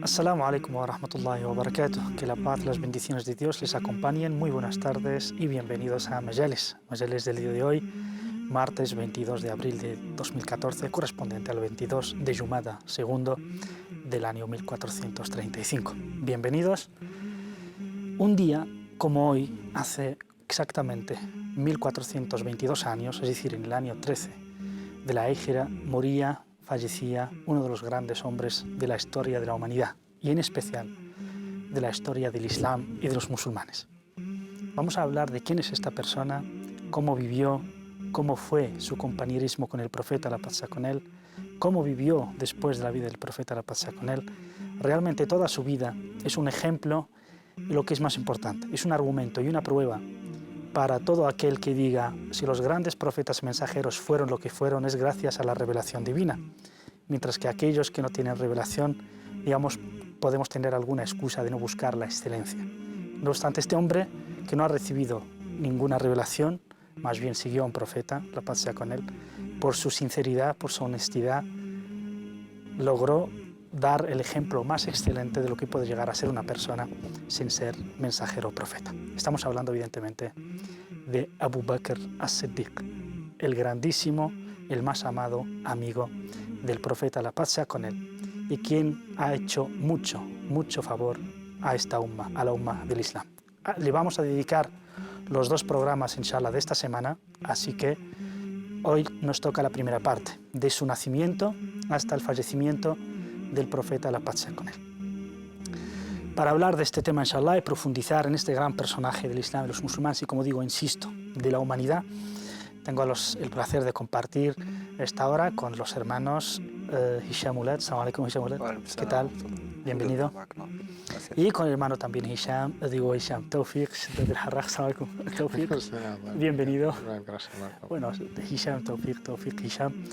Assalamu alaikum wa rahmatullahi wa barakatuh. Que la paz y las bendiciones de Dios les acompañen. Muy buenas tardes y bienvenidos a Majalis. Majalis del día de hoy, martes 22 de abril de 2014, correspondiente al 22 de Jumada segundo del año 1435. Bienvenidos. Un día como hoy, hace exactamente 1422 años, es decir, en el año 13 de la Égira, fallecía uno de los grandes hombres de la historia de la humanidad, y en especial de la historia del Islam y de los musulmanes. Vamos a hablar de quién es esta persona, cómo vivió, cómo fue su compañerismo con el profeta, la paz sea con él, cómo vivió después de la vida del profeta, la paz sea con él. Realmente toda su vida es un ejemplo, y lo que es más importante, es un argumento y una prueba para todo aquel que diga, si los grandes profetas mensajeros fueron lo que fueron, es gracias a la revelación divina, mientras que aquellos que no tienen revelación, digamos, podemos tener alguna excusa de no buscar la excelencia. No obstante, este hombre, que no ha recibido ninguna revelación, más bien siguió a un profeta, la paz sea con él, por su sinceridad, por su honestidad, logró dar el ejemplo más excelente de lo que puede llegar a ser una persona sin ser mensajero o profeta. Estamos hablando, evidentemente, de Abu Bakr as-Siddiq, el grandísimo, el más amado amigo del profeta, la paz sea con él, y quien ha hecho mucho favor a esta umma, a la umma del Islam. Le vamos a dedicar los dos programas, inshallah, de esta semana, así que hoy nos toca la primera parte, de su nacimiento hasta el fallecimiento del profeta, la paz sea con él. Para hablar de este tema, inshallah, y profundizar en este gran personaje del Islam y los musulmanes, y como digo, insisto, de la humanidad, tengo el placer de compartir esta hora con los hermanos Hisham Ulad. Assalamu alaikum, Hisham Ulad. ¿Qué tal? Bienvenido. Y con el hermano también Hisham Tawfiq del Harraj. Assalamu alaikum, Tawfiq. Bienvenido. Bueno, Hisham, Tawfiq, Hisham.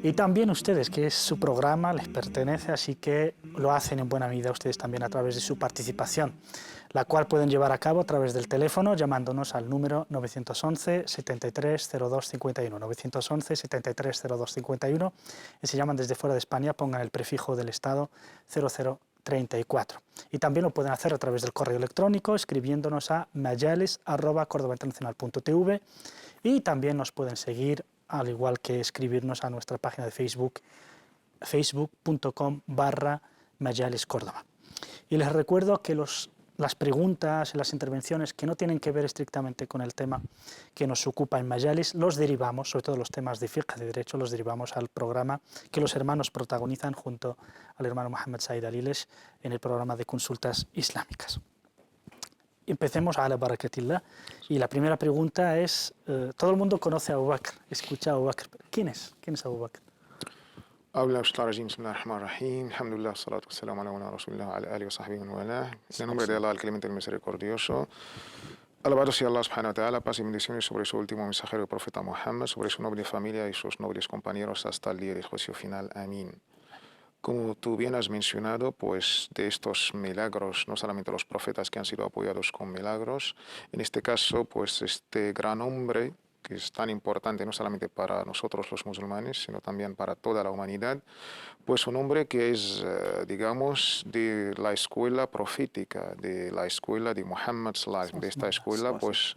Y también ustedes, que es su programa, les pertenece, así que lo hacen en buena medida ustedes también a través de su participación, la cual pueden llevar a cabo a través del teléfono llamándonos al número 911 73 02 51, 911 73 02 51, y si llaman desde fuera de España pongan el prefijo del estado 0034. Y también lo pueden hacer a través del correo electrónico escribiéndonos a majalis@cordobainternacional.tv, y también nos pueden seguir, al igual que escribirnos a nuestra página de Facebook, facebook.com/Majalis-Córdoba. Y les recuerdo que las preguntas y las intervenciones que no tienen que ver estrictamente con el tema que nos ocupa en Majalis, los derivamos, sobre todo los temas de fiqh, de derecho, los derivamos al programa que los hermanos protagonizan junto al hermano Mohammed Said Alilesh en el programa de consultas islámicas. Empecemos a la barakatillah, y la primera pregunta es, todo el mundo conoce a Abu Bakr, escucha a Abu Bakr, ¿quién es Abu Bakr? Alhamdulillah, salatu wassalamu ala rasulillah, ala alihi wa sahbihi wa wala. En el nombre de Allah, el clemente, el misericordioso. Alabado sea Allah subhanahu wa ta'ala, paz y bendiciones sobre su último mensajero, el profeta Muhammad, sobre su noble familia y sus nobles compañeros hasta el día del juicio final. Amén. Como tú bien has mencionado, pues de estos milagros, no solamente los profetas que han sido apoyados con milagros, en este caso, pues este gran hombre, que es tan importante no solamente para nosotros los musulmanes, sino también para toda la humanidad, pues un hombre que es, digamos, de la escuela profética, de la escuela de Muhammad sallallahu alaihi wasallam. De esta escuela, pues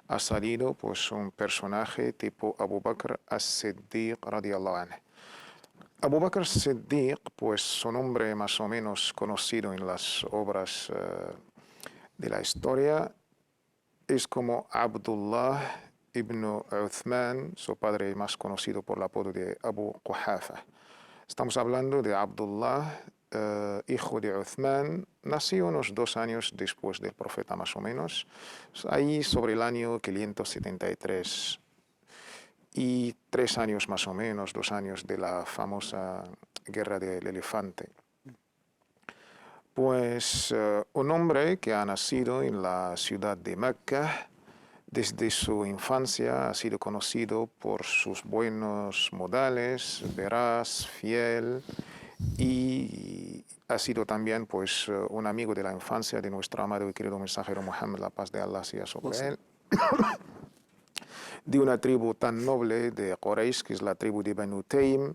ha salido pues un personaje tipo Abu Bakr as-Siddiq radiyallahu anhu. Abu Bakr as-Siddiq, pues un hombre más o menos conocido en las obras de la historia, es como Abdullah ibn Uthman, su padre más conocido por el apodo de Abu Quhafa. Estamos hablando de Abdullah, hijo de Uthman, nació unos 2 años después del profeta más o menos, ahí sobre el año 573. Y 3 años más o menos, 2 años de la famosa guerra del elefante. Pues un hombre que ha nacido en la ciudad de Mecca, Desde su infancia ha sido conocido por sus buenos modales, veraz, fiel, y ha sido también pues un amigo de la infancia de nuestro amado y querido mensajero Muhammad, la paz de Allah sea sobre él, de una tribu tan noble de Quraysh, que es la tribu de Banu Taym.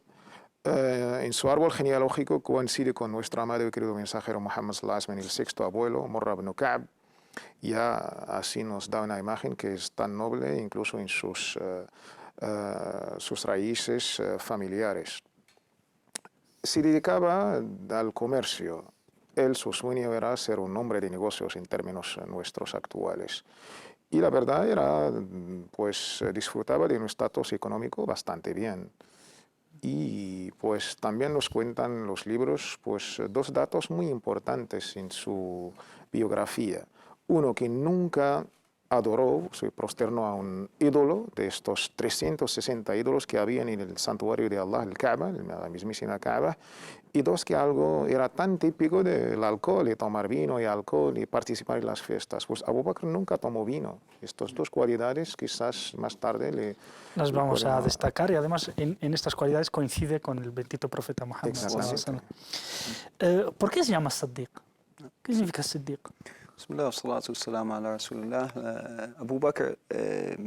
En su árbol genealógico coincide con nuestro amado y querido mensajero Muhammad sallallahu alaihi wasallam, el sexto abuelo, Murra ibn Ka'b. Ya así nos da una imagen que es tan noble incluso en sus raíces familiares. Se dedicaba al comercio. Él, su sueño era ser un hombre de negocios en términos nuestros actuales. Y la verdad era, pues disfrutaba de un estatus económico bastante bien. Y pues también nos cuentan los libros pues dos datos muy importantes en su biografía. Uno, que nunca adoró, se prosternó a un ídolo de estos 360 ídolos que habían en el santuario de Allah, el Kaaba, la mismísima Kaaba. Y dos, que algo era tan típico del alcohol, y tomar vino y alcohol y participar en las fiestas. Pues Abu Bakr nunca tomó vino. Estas dos cualidades quizás más tarde las le vamos a pueden... destacar, y además en estas cualidades coincide con el bendito profeta Muhammad. Exactamente. ¿Por qué se llama Siddiq? ¿Qué significa Siddiq? Bismillah, salatu wassalam ala rasulillah. Abu Bakr,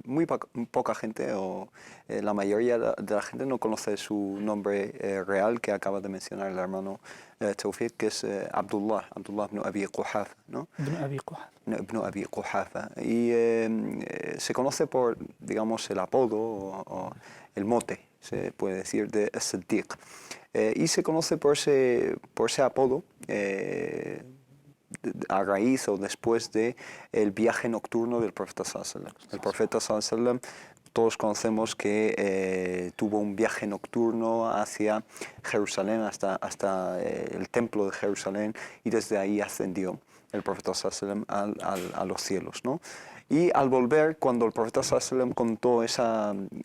muy poca gente, o la mayoría de la gente no conoce su nombre real, que acaba de mencionar el hermano Tawfiq, que es Abdullah ibn Abi Quhafa, ¿no? Ibn Abi Quhafa. Ibn Abi Quhafa. Y se conoce por, digamos, el apodo o el mote, se puede decir, de Siddiq. Y se conoce por ese apodo a raíz o después del viaje nocturno del profeta sallallahu alaihi wasallam. El profeta sallallahu alaihi wasallam, todos conocemos que tuvo un viaje nocturno hacia Jerusalén, hasta el templo de Jerusalén, y desde ahí ascendió el profeta sallallahu alaihi wasallam a los cielos, ¿no? Y al volver, cuando el profeta sallallahu alaihi wasallam contó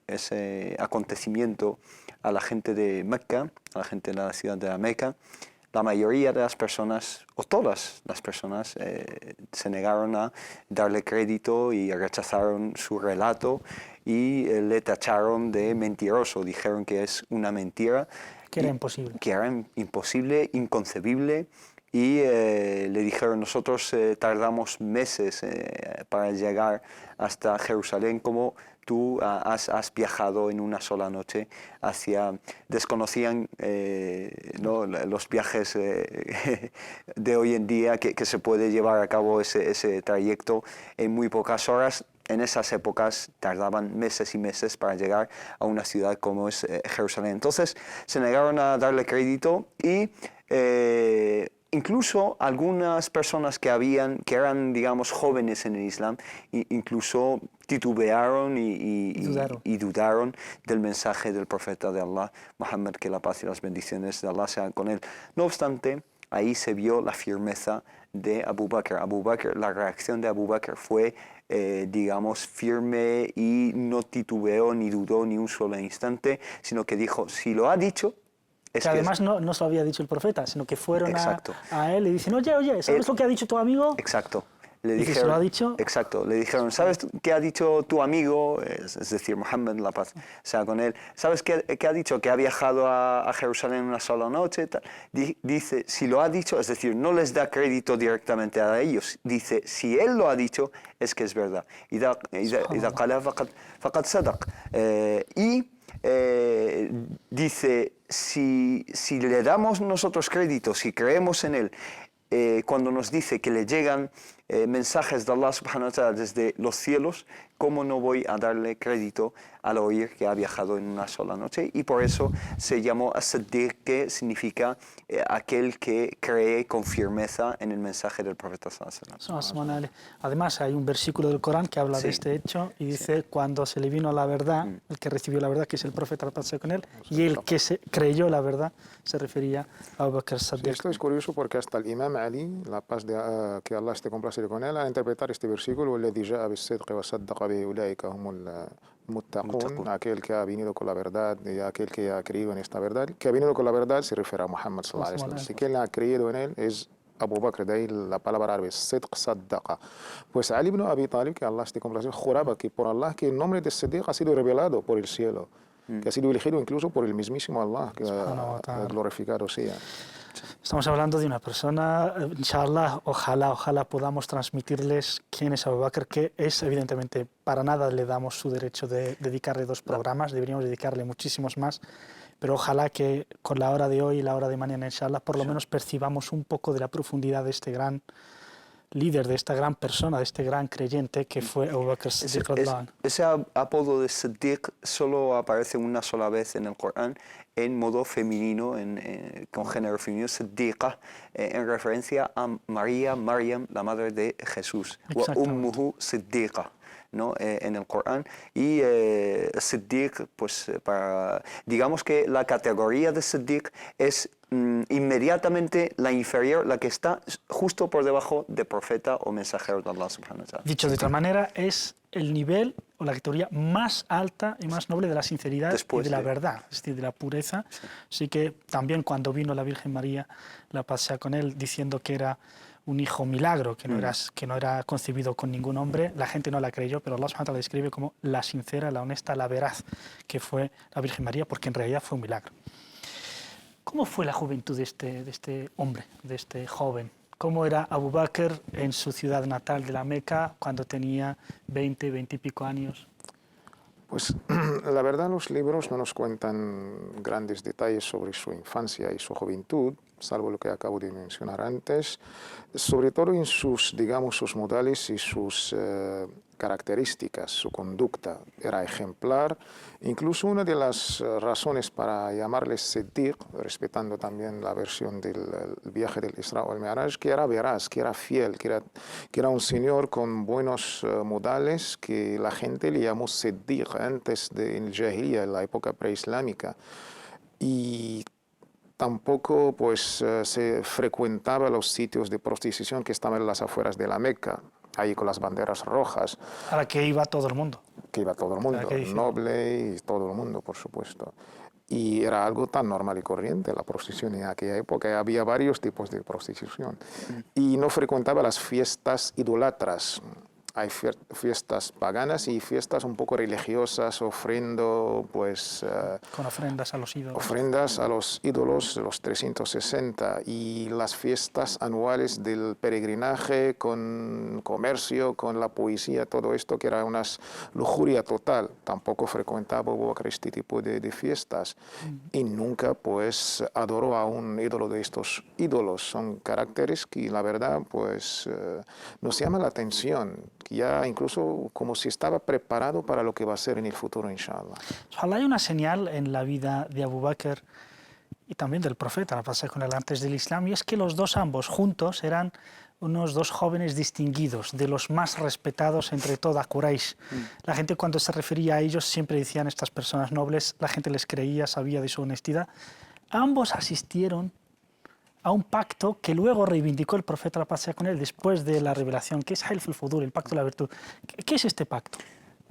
ese acontecimiento a la gente de Mecca, a la gente de la ciudad de la Meca, la mayoría de las personas, o todas las personas, se negaron a darle crédito y rechazaron su relato y le tacharon de mentiroso. Dijeron que es una mentira. Que era imposible. Que era imposible, inconcebible. Y le dijeron, nosotros tardamos meses para llegar hasta Jerusalén, como tú has viajado en una sola noche hacia... Desconocían ¿no? los viajes de hoy en día, que se puede llevar a cabo ese trayecto en muy pocas horas. En esas épocas tardaban meses y meses para llegar a una ciudad como es Jerusalén. Entonces se negaron a darle crédito y... incluso algunas personas que eran, digamos, jóvenes en el Islam, incluso titubearon y dudaron del mensaje del profeta de Allah, Muhammad, que la paz y las bendiciones de Allah sean con él. No obstante, ahí se vio la firmeza de Abu Bakr. La reacción de Abu Bakr fue, digamos, firme, y no titubeó ni dudó ni un solo instante, sino que dijo, si lo ha dicho... Que además no se lo había dicho el profeta, sino que fueron a él y dicen, oye, ¿sabes lo que ha dicho tu amigo? Exacto. Le dijeron, ¿se lo ha dicho? Exacto. Le dijeron, ¿sabes qué ha dicho tu amigo? Es decir, Muhammad, la paz sea con él. ¿Sabes qué ha dicho? Que ha viajado a Jerusalén una sola noche. Tal. Dice, si lo ha dicho, es decir, no les da crédito directamente a ellos. Dice, si él lo ha dicho, es que es verdad. Dice, si le damos nosotros crédito, si creemos en él, cuando nos dice que le llegan mensajes de Allah subhanahu wa ta'ala desde los cielos, ¿cómo no voy a darle crédito al oír que ha viajado en una sola noche? Y por eso se llamó As-Siddiq, que significa aquel que cree con firmeza en el mensaje del profeta sallallahu alaihi wasallam. Además, hay un versículo del Corán que habla de este hecho y dice, cuando se le vino la verdad, el que recibió la verdad, que es el profeta, la paz sea con él, y el que creyó la verdad, se refería a Abu Bakr Siddiq. Esto es curioso porque hasta el Imam Ali, la paz de que Allah esté complacido con él, a interpretar este versículo, الذي جاء بالصدق وصدق به أولئك هم المتقون, aquel que ha venido con la verdad y aquel que ha creído en esta verdad. Que ha venido con la verdad se refiere a Muhammad sallallahu alaihi wasallam. Si quien ha creído en él es Abu Bakr, de ahí la palabra árabe, Sidq Saddaqa. Pues Ali ibn Abi Talib, que Allah esté complacido, juraba que por Allah que el nombre de Siddiq ha sido revelado por el cielo, que ha sido elegido incluso por el mismísimo Allah, que glorificado sea. Estamos hablando de una persona, inshallah, ojalá podamos transmitirles quién es Abu Bakr, que es evidentemente, para nada le damos su derecho de dedicarle 2 programas, deberíamos dedicarle muchísimos más, pero ojalá que con la hora de hoy y la hora de mañana, inshallah, por lo menos percibamos un poco de la profundidad de este gran líder, de esta gran persona, de este gran creyente que fue Abu Bakr Siddiq. Ese apodo de Siddiq solo aparece una sola vez en el Corán en modo femenino, con género femenino, Siddiqa, en referencia a María, Maryam, la madre de Jesús. Wa ummuhu Siddiqa, ¿no? En el Corán. Y Siddiq, pues digamos que la categoría de Siddiq es inmediatamente la inferior, la que está justo por debajo de profeta o mensajero de Allah subhanahu wa ta'ala. Dicho de otra manera, es el nivel o la categoría más alta y más noble de la sinceridad y de la verdad, es decir, de la pureza. Sí. Así que también cuando vino la Virgen María, la paz sea con él, diciendo que era un hijo milagro, que no era concebido con ningún hombre, la gente no la creyó, pero Allah subhanahu wa ta'ala describe como la sincera, la honesta, la veraz que fue la Virgen María, porque en realidad fue un milagro. ¿Cómo fue la juventud de este hombre, de este joven? ¿Cómo era Abu Bakr en su ciudad natal de la Meca cuando tenía 20 y pico años? Pues la verdad los libros no nos cuentan grandes detalles sobre su infancia y su juventud, salvo lo que acabo de mencionar antes, sobre todo en sus, digamos, sus modales y sus características, su conducta era ejemplar. Incluso una de las razones para llamarle Siddiq, respetando también la versión del viaje del Isra o el Mi'raj, que era veraz, que era fiel, que era un señor con buenos modales, que la gente le llamó Siddiq antes del Jahiliya, en la época preislámica. Y tampoco pues, se frecuentaba los sitios de prostitución que estaban en las afueras de la Meca, ahí con las banderas rojas. A la que iba todo el mundo. Que iba todo el mundo, noble y todo el mundo, por supuesto. Y era algo tan normal y corriente la prostitución en aquella época. Había varios tipos de prostitución. Y no frecuentaba las fiestas idolatras. Hay fiestas paganas y fiestas un poco religiosas, ofrendo, pues... con ofrendas a los ídolos. Ofrendas a los ídolos, los 360, y las fiestas anuales del peregrinaje, con comercio, con la poesía, todo esto que era una lujuria total. Tampoco frecuentaba Abu Bakr este tipo de fiestas. Y nunca, pues, adoró a un ídolo de estos ídolos. Son caracteres que, la verdad, pues, nos llama la atención. Ya incluso como si estaba preparado para lo que va a ser en el futuro, inshallah. Ojalá hay una señal en la vida de Abu Bakr y también del profeta, la pasa con él antes del Islam, y es que los dos ambos juntos eran unos 2 jóvenes distinguidos, de los más respetados entre toda Quraysh. La gente cuando se refería a ellos siempre decían estas personas nobles, la gente les creía, sabía de su honestidad. Ambos asistieron a un pacto que luego reivindicó el profeta, la paz sea con él, después de la revelación, que es Hilf al-Fudul, el pacto de la virtud. ¿Qué es este pacto?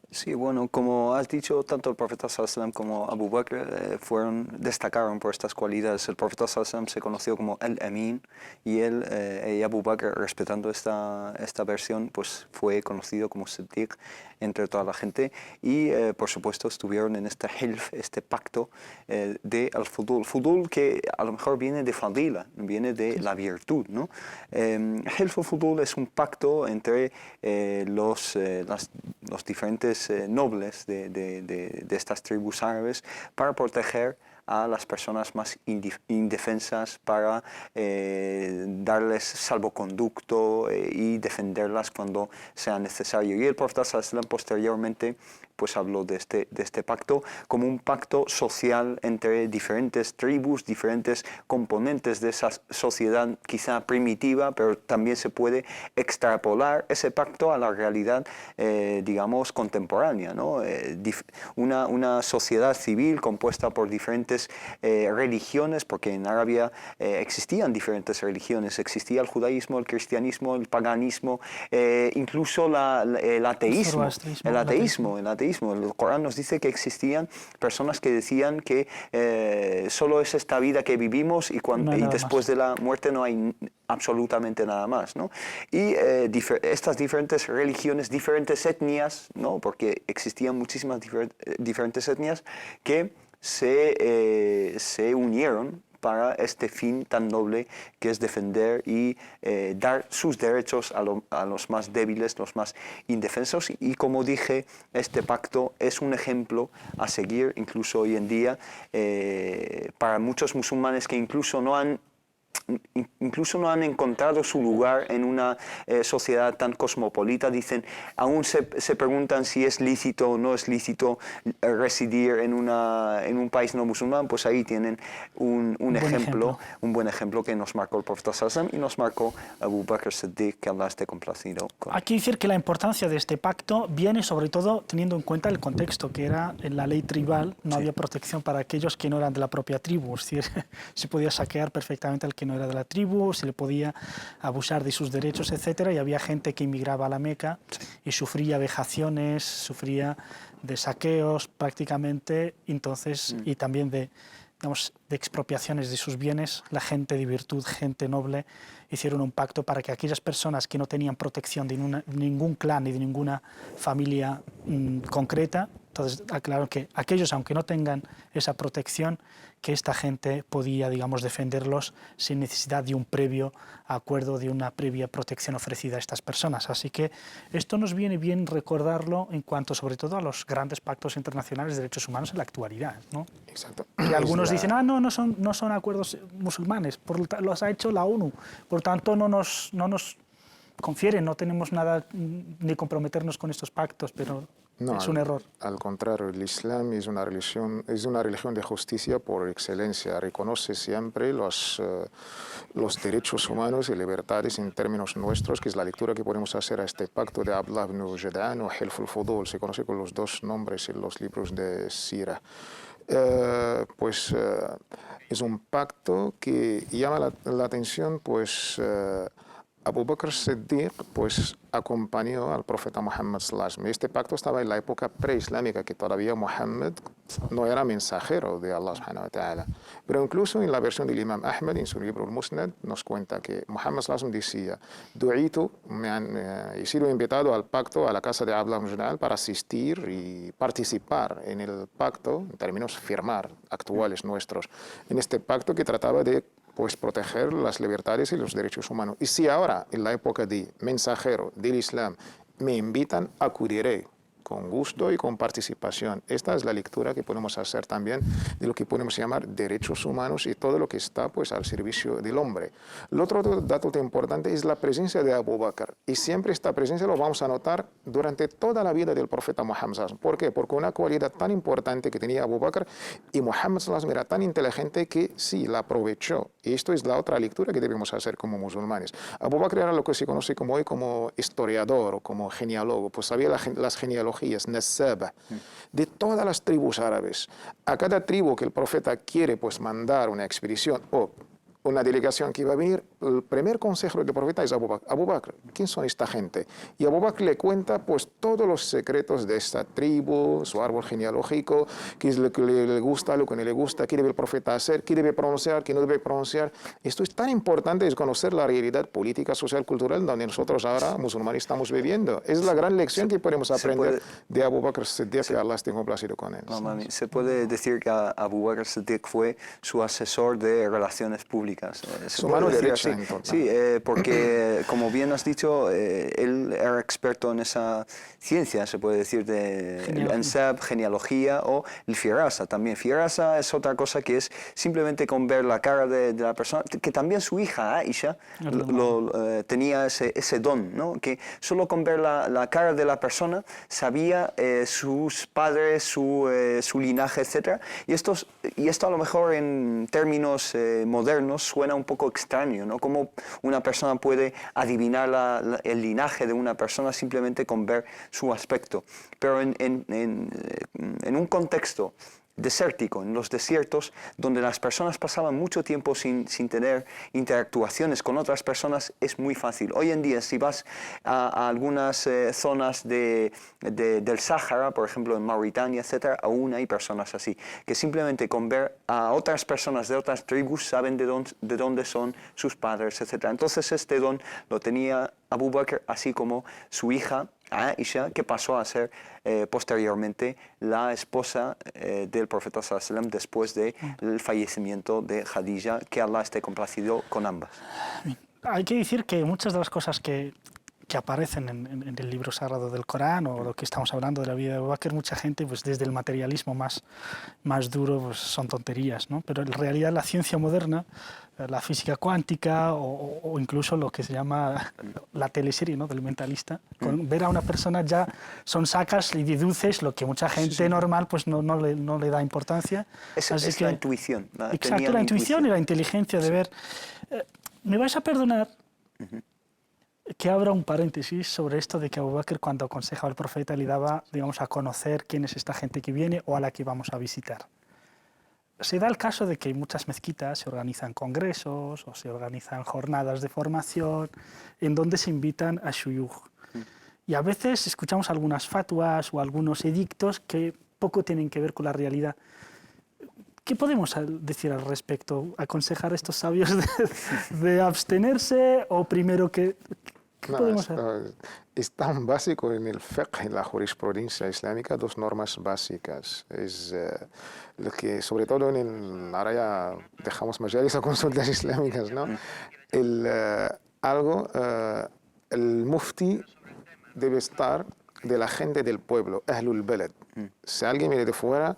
Sí, bueno, como has dicho, tanto el profeta ﷺ como Abu Bakr destacaron por estas cualidades. El profeta ﷺ se conoció como el-Amin y Abu Bakr, respetando esta versión, pues fue conocido como Siddiq entre toda la gente y, por supuesto, estuvieron en este hilf, este pacto de al-Fudul. Fudul que a lo mejor viene de Fadila, viene de la virtud, ¿no? Hilf al-Fudul es un pacto entre los diferentes nobles de estas tribus árabes para proteger a las personas más indefensas, para darles salvoconducto y defenderlas cuando sea necesario. Y el profeta ﷺ posteriormente pues habló de este pacto como un pacto social entre diferentes tribus, diferentes componentes de esa sociedad quizá primitiva, pero también se puede extrapolar ese pacto a la realidad, digamos, contemporánea, ¿no? Una sociedad civil compuesta por diferentes diferentes religiones, porque en Arabia existían diferentes religiones, existía el judaísmo, el cristianismo, el paganismo, incluso el ateísmo. El ateísmo. El Corán nos dice que existían personas que decían que solo es esta vida que vivimos y después de la muerte no hay absolutamente nada más, ¿no? Y estas diferentes religiones, diferentes etnias, ¿no? Porque existían muchísimas diferentes etnias que se unieron para este fin tan noble que es defender y dar sus derechos a los más débiles, los más indefensos. Y como dije, este pacto es un ejemplo a seguir incluso hoy en día para muchos musulmanes que incluso no han encontrado su lugar en una sociedad tan cosmopolita. Dicen, aún se preguntan si es lícito o no es lícito residir en un país no musulmán. Pues ahí tienen un buen ejemplo que nos marcó el profeta Sallallahu Alaihi Wasallam y nos marcó Abu Bakr Siddiq, que Allah esté complacido con él. Hay que decir que la importancia de este pacto viene sobre todo teniendo en cuenta el contexto, que era en la ley tribal, no había protección para aquellos que no eran de la propia tribu, es decir, se podía saquear perfectamente al que no era de la tribu, se le podía abusar de sus derechos, etcétera, y había gente que inmigraba a la Meca y sufría vejaciones, sufría de saqueos prácticamente, entonces, y también de expropiaciones de sus bienes. La gente de virtud, gente noble, hicieron un pacto para que aquellas personas que no tenían protección de ningún clan ni de ninguna familia concreta, entonces aclararon que aquellos, aunque no tengan esa protección, que esta gente podía, digamos, defenderlos sin necesidad de un previo acuerdo, de una previa protección ofrecida a estas personas. Así que esto nos viene bien recordarlo en cuanto sobre todo a los grandes pactos internacionales de derechos humanos en la actualidad, ¿no? Exacto. Que algunos dicen, no son acuerdos musulmanes, los ha hecho la ONU, por tanto no nos confieren, no tenemos nada ni comprometernos con estos pactos, pero no, es un error. Al contrario, el Islam es una religión de justicia por excelencia. Reconoce siempre los derechos humanos y libertades en términos nuestros, que es la lectura que podemos hacer a este pacto de Abdullah ibn Jud'an o Hilf al-Fudul. Se conoce con los dos nombres en los libros de Sira. Es un pacto que llama la atención, pues Abu Bakr Siddiq acompañó al profeta Muhammad sallallahu alaihi wasallam. Este pacto estaba en la época preislámica, que todavía Muhammad no era mensajero de Allah subhanahu wa ta'ala. Pero incluso en la versión del Imam Ahmad, en su libro Al-Musnad, nos cuenta que Muhammad sallallahu alaihi wasallam decía, Du'itu, he sido invitado al pacto a la casa de Abdullah ibn Jud'an para asistir y participar en el pacto, en términos firmar actuales nuestros, en este pacto que trataba de proteger las libertades y los derechos humanos. Y si ahora, en la época de mensajero del Islam, me invitan, acudiré con gusto y con participación. Esta es la lectura que podemos hacer también de lo que podemos llamar derechos humanos y todo lo que está al servicio del hombre. El otro dato importante es la presencia de Abu Bakr. Y siempre esta presencia lo vamos a notar durante toda la vida del profeta Muhammad. ¿Por qué? Porque una cualidad tan importante que tenía Abu Bakr, y Muhammad era tan inteligente que sí, la aprovechó. Y esto es la otra lectura que debemos hacer como musulmanes. Abu Bakr era lo que se conoce hoy como historiador o como genealólogo, pues sabía las genealogías, Nasaba, de todas las tribus árabes. A cada tribu que el profeta quiere mandar una expedición o una delegación que iba a venir, el primer consejero del profeta es Abu Bakr. Abu Bakr, ¿quién son esta gente? Y Abu Bakr le cuenta todos los secretos de esta tribu, su árbol genealógico, qué es lo que le gusta, lo que no le gusta, qué debe el profeta hacer, qué debe pronunciar, qué no debe pronunciar. Esto es tan importante, es conocer la realidad política, social, cultural, donde nosotros ahora, musulmanes, estamos viviendo. Es la gran lección que podemos aprender de Abu Bakr Siddiq, que Allah esté complacido con él. Se puede decir que Abu Bakr Siddiq fue su asesor de relaciones públicas. Su mano derecha. Sí, porque como bien has dicho, él era experto en esa ciencia, se puede decir, de el ansab, genealogía, o el firasa también. Firasa es otra cosa que es simplemente con ver la cara de la persona, que también su hija Aisha tenía ese don, ¿no? Que solo con ver la cara de la persona sabía sus padres, su linaje, etc. Y esto a lo mejor en términos modernos suena un poco extraño, ¿no? Cómo una persona puede adivinar el linaje de una persona simplemente con ver su aspecto. Pero en un contexto desértico, en los desiertos, donde las personas pasaban mucho tiempo sin tener interactuaciones con otras personas, es muy fácil. Hoy en día, si vas a algunas zonas del Sáhara, por ejemplo en Mauritania, etc., aún hay personas así, que simplemente con ver a otras personas de otras tribus saben de dónde son sus padres, etc. Entonces este don lo tenía Abu Bakr, así como su hija Aisha, que pasó a ser posteriormente la esposa del profeta sallallahu alaihi wasallam después del fallecimiento de Khadija, que Allah esté complacido con ambas. Hay que decir que muchas de las cosas que aparecen en el libro sagrado del Corán o lo que estamos hablando de la vida de Abu Bakr, mucha gente, pues desde el materialismo más duro, pues son tonterías, ¿no? Pero en realidad la ciencia moderna, la física cuántica o incluso lo que se llama la teleserie, ¿no?, del mentalista, con ver a una persona ya sacas y deduces lo que mucha gente normal pues no le da importancia. Es la intuición. Exacto, la intuición y la inteligencia de ver. Me vais a perdonar que abra un paréntesis sobre esto de que Abu Bakr, cuando aconsejaba al profeta, le daba, digamos, a conocer quién es esta gente que viene o a la que vamos a visitar. Se da el caso de que en muchas mezquitas se organizan congresos o se organizan jornadas de formación en donde se invitan a shuyukh. Y a veces escuchamos algunas fatwas o algunos edictos que poco tienen que ver con la realidad. ¿Qué podemos decir al respecto? ¿Aconsejar a estos sabios de abstenerse o primero que... ¿Qué podemos hacer? Es tan básico en el fiqh, en la jurisprudencia islámica, dos normas básicas. Es lo que, sobre todo ahora ya dejamos majalis a consultas islámicas, ¿no? El mufti debe estar de la gente del pueblo, Ahlul Balad. Si alguien viene de fuera,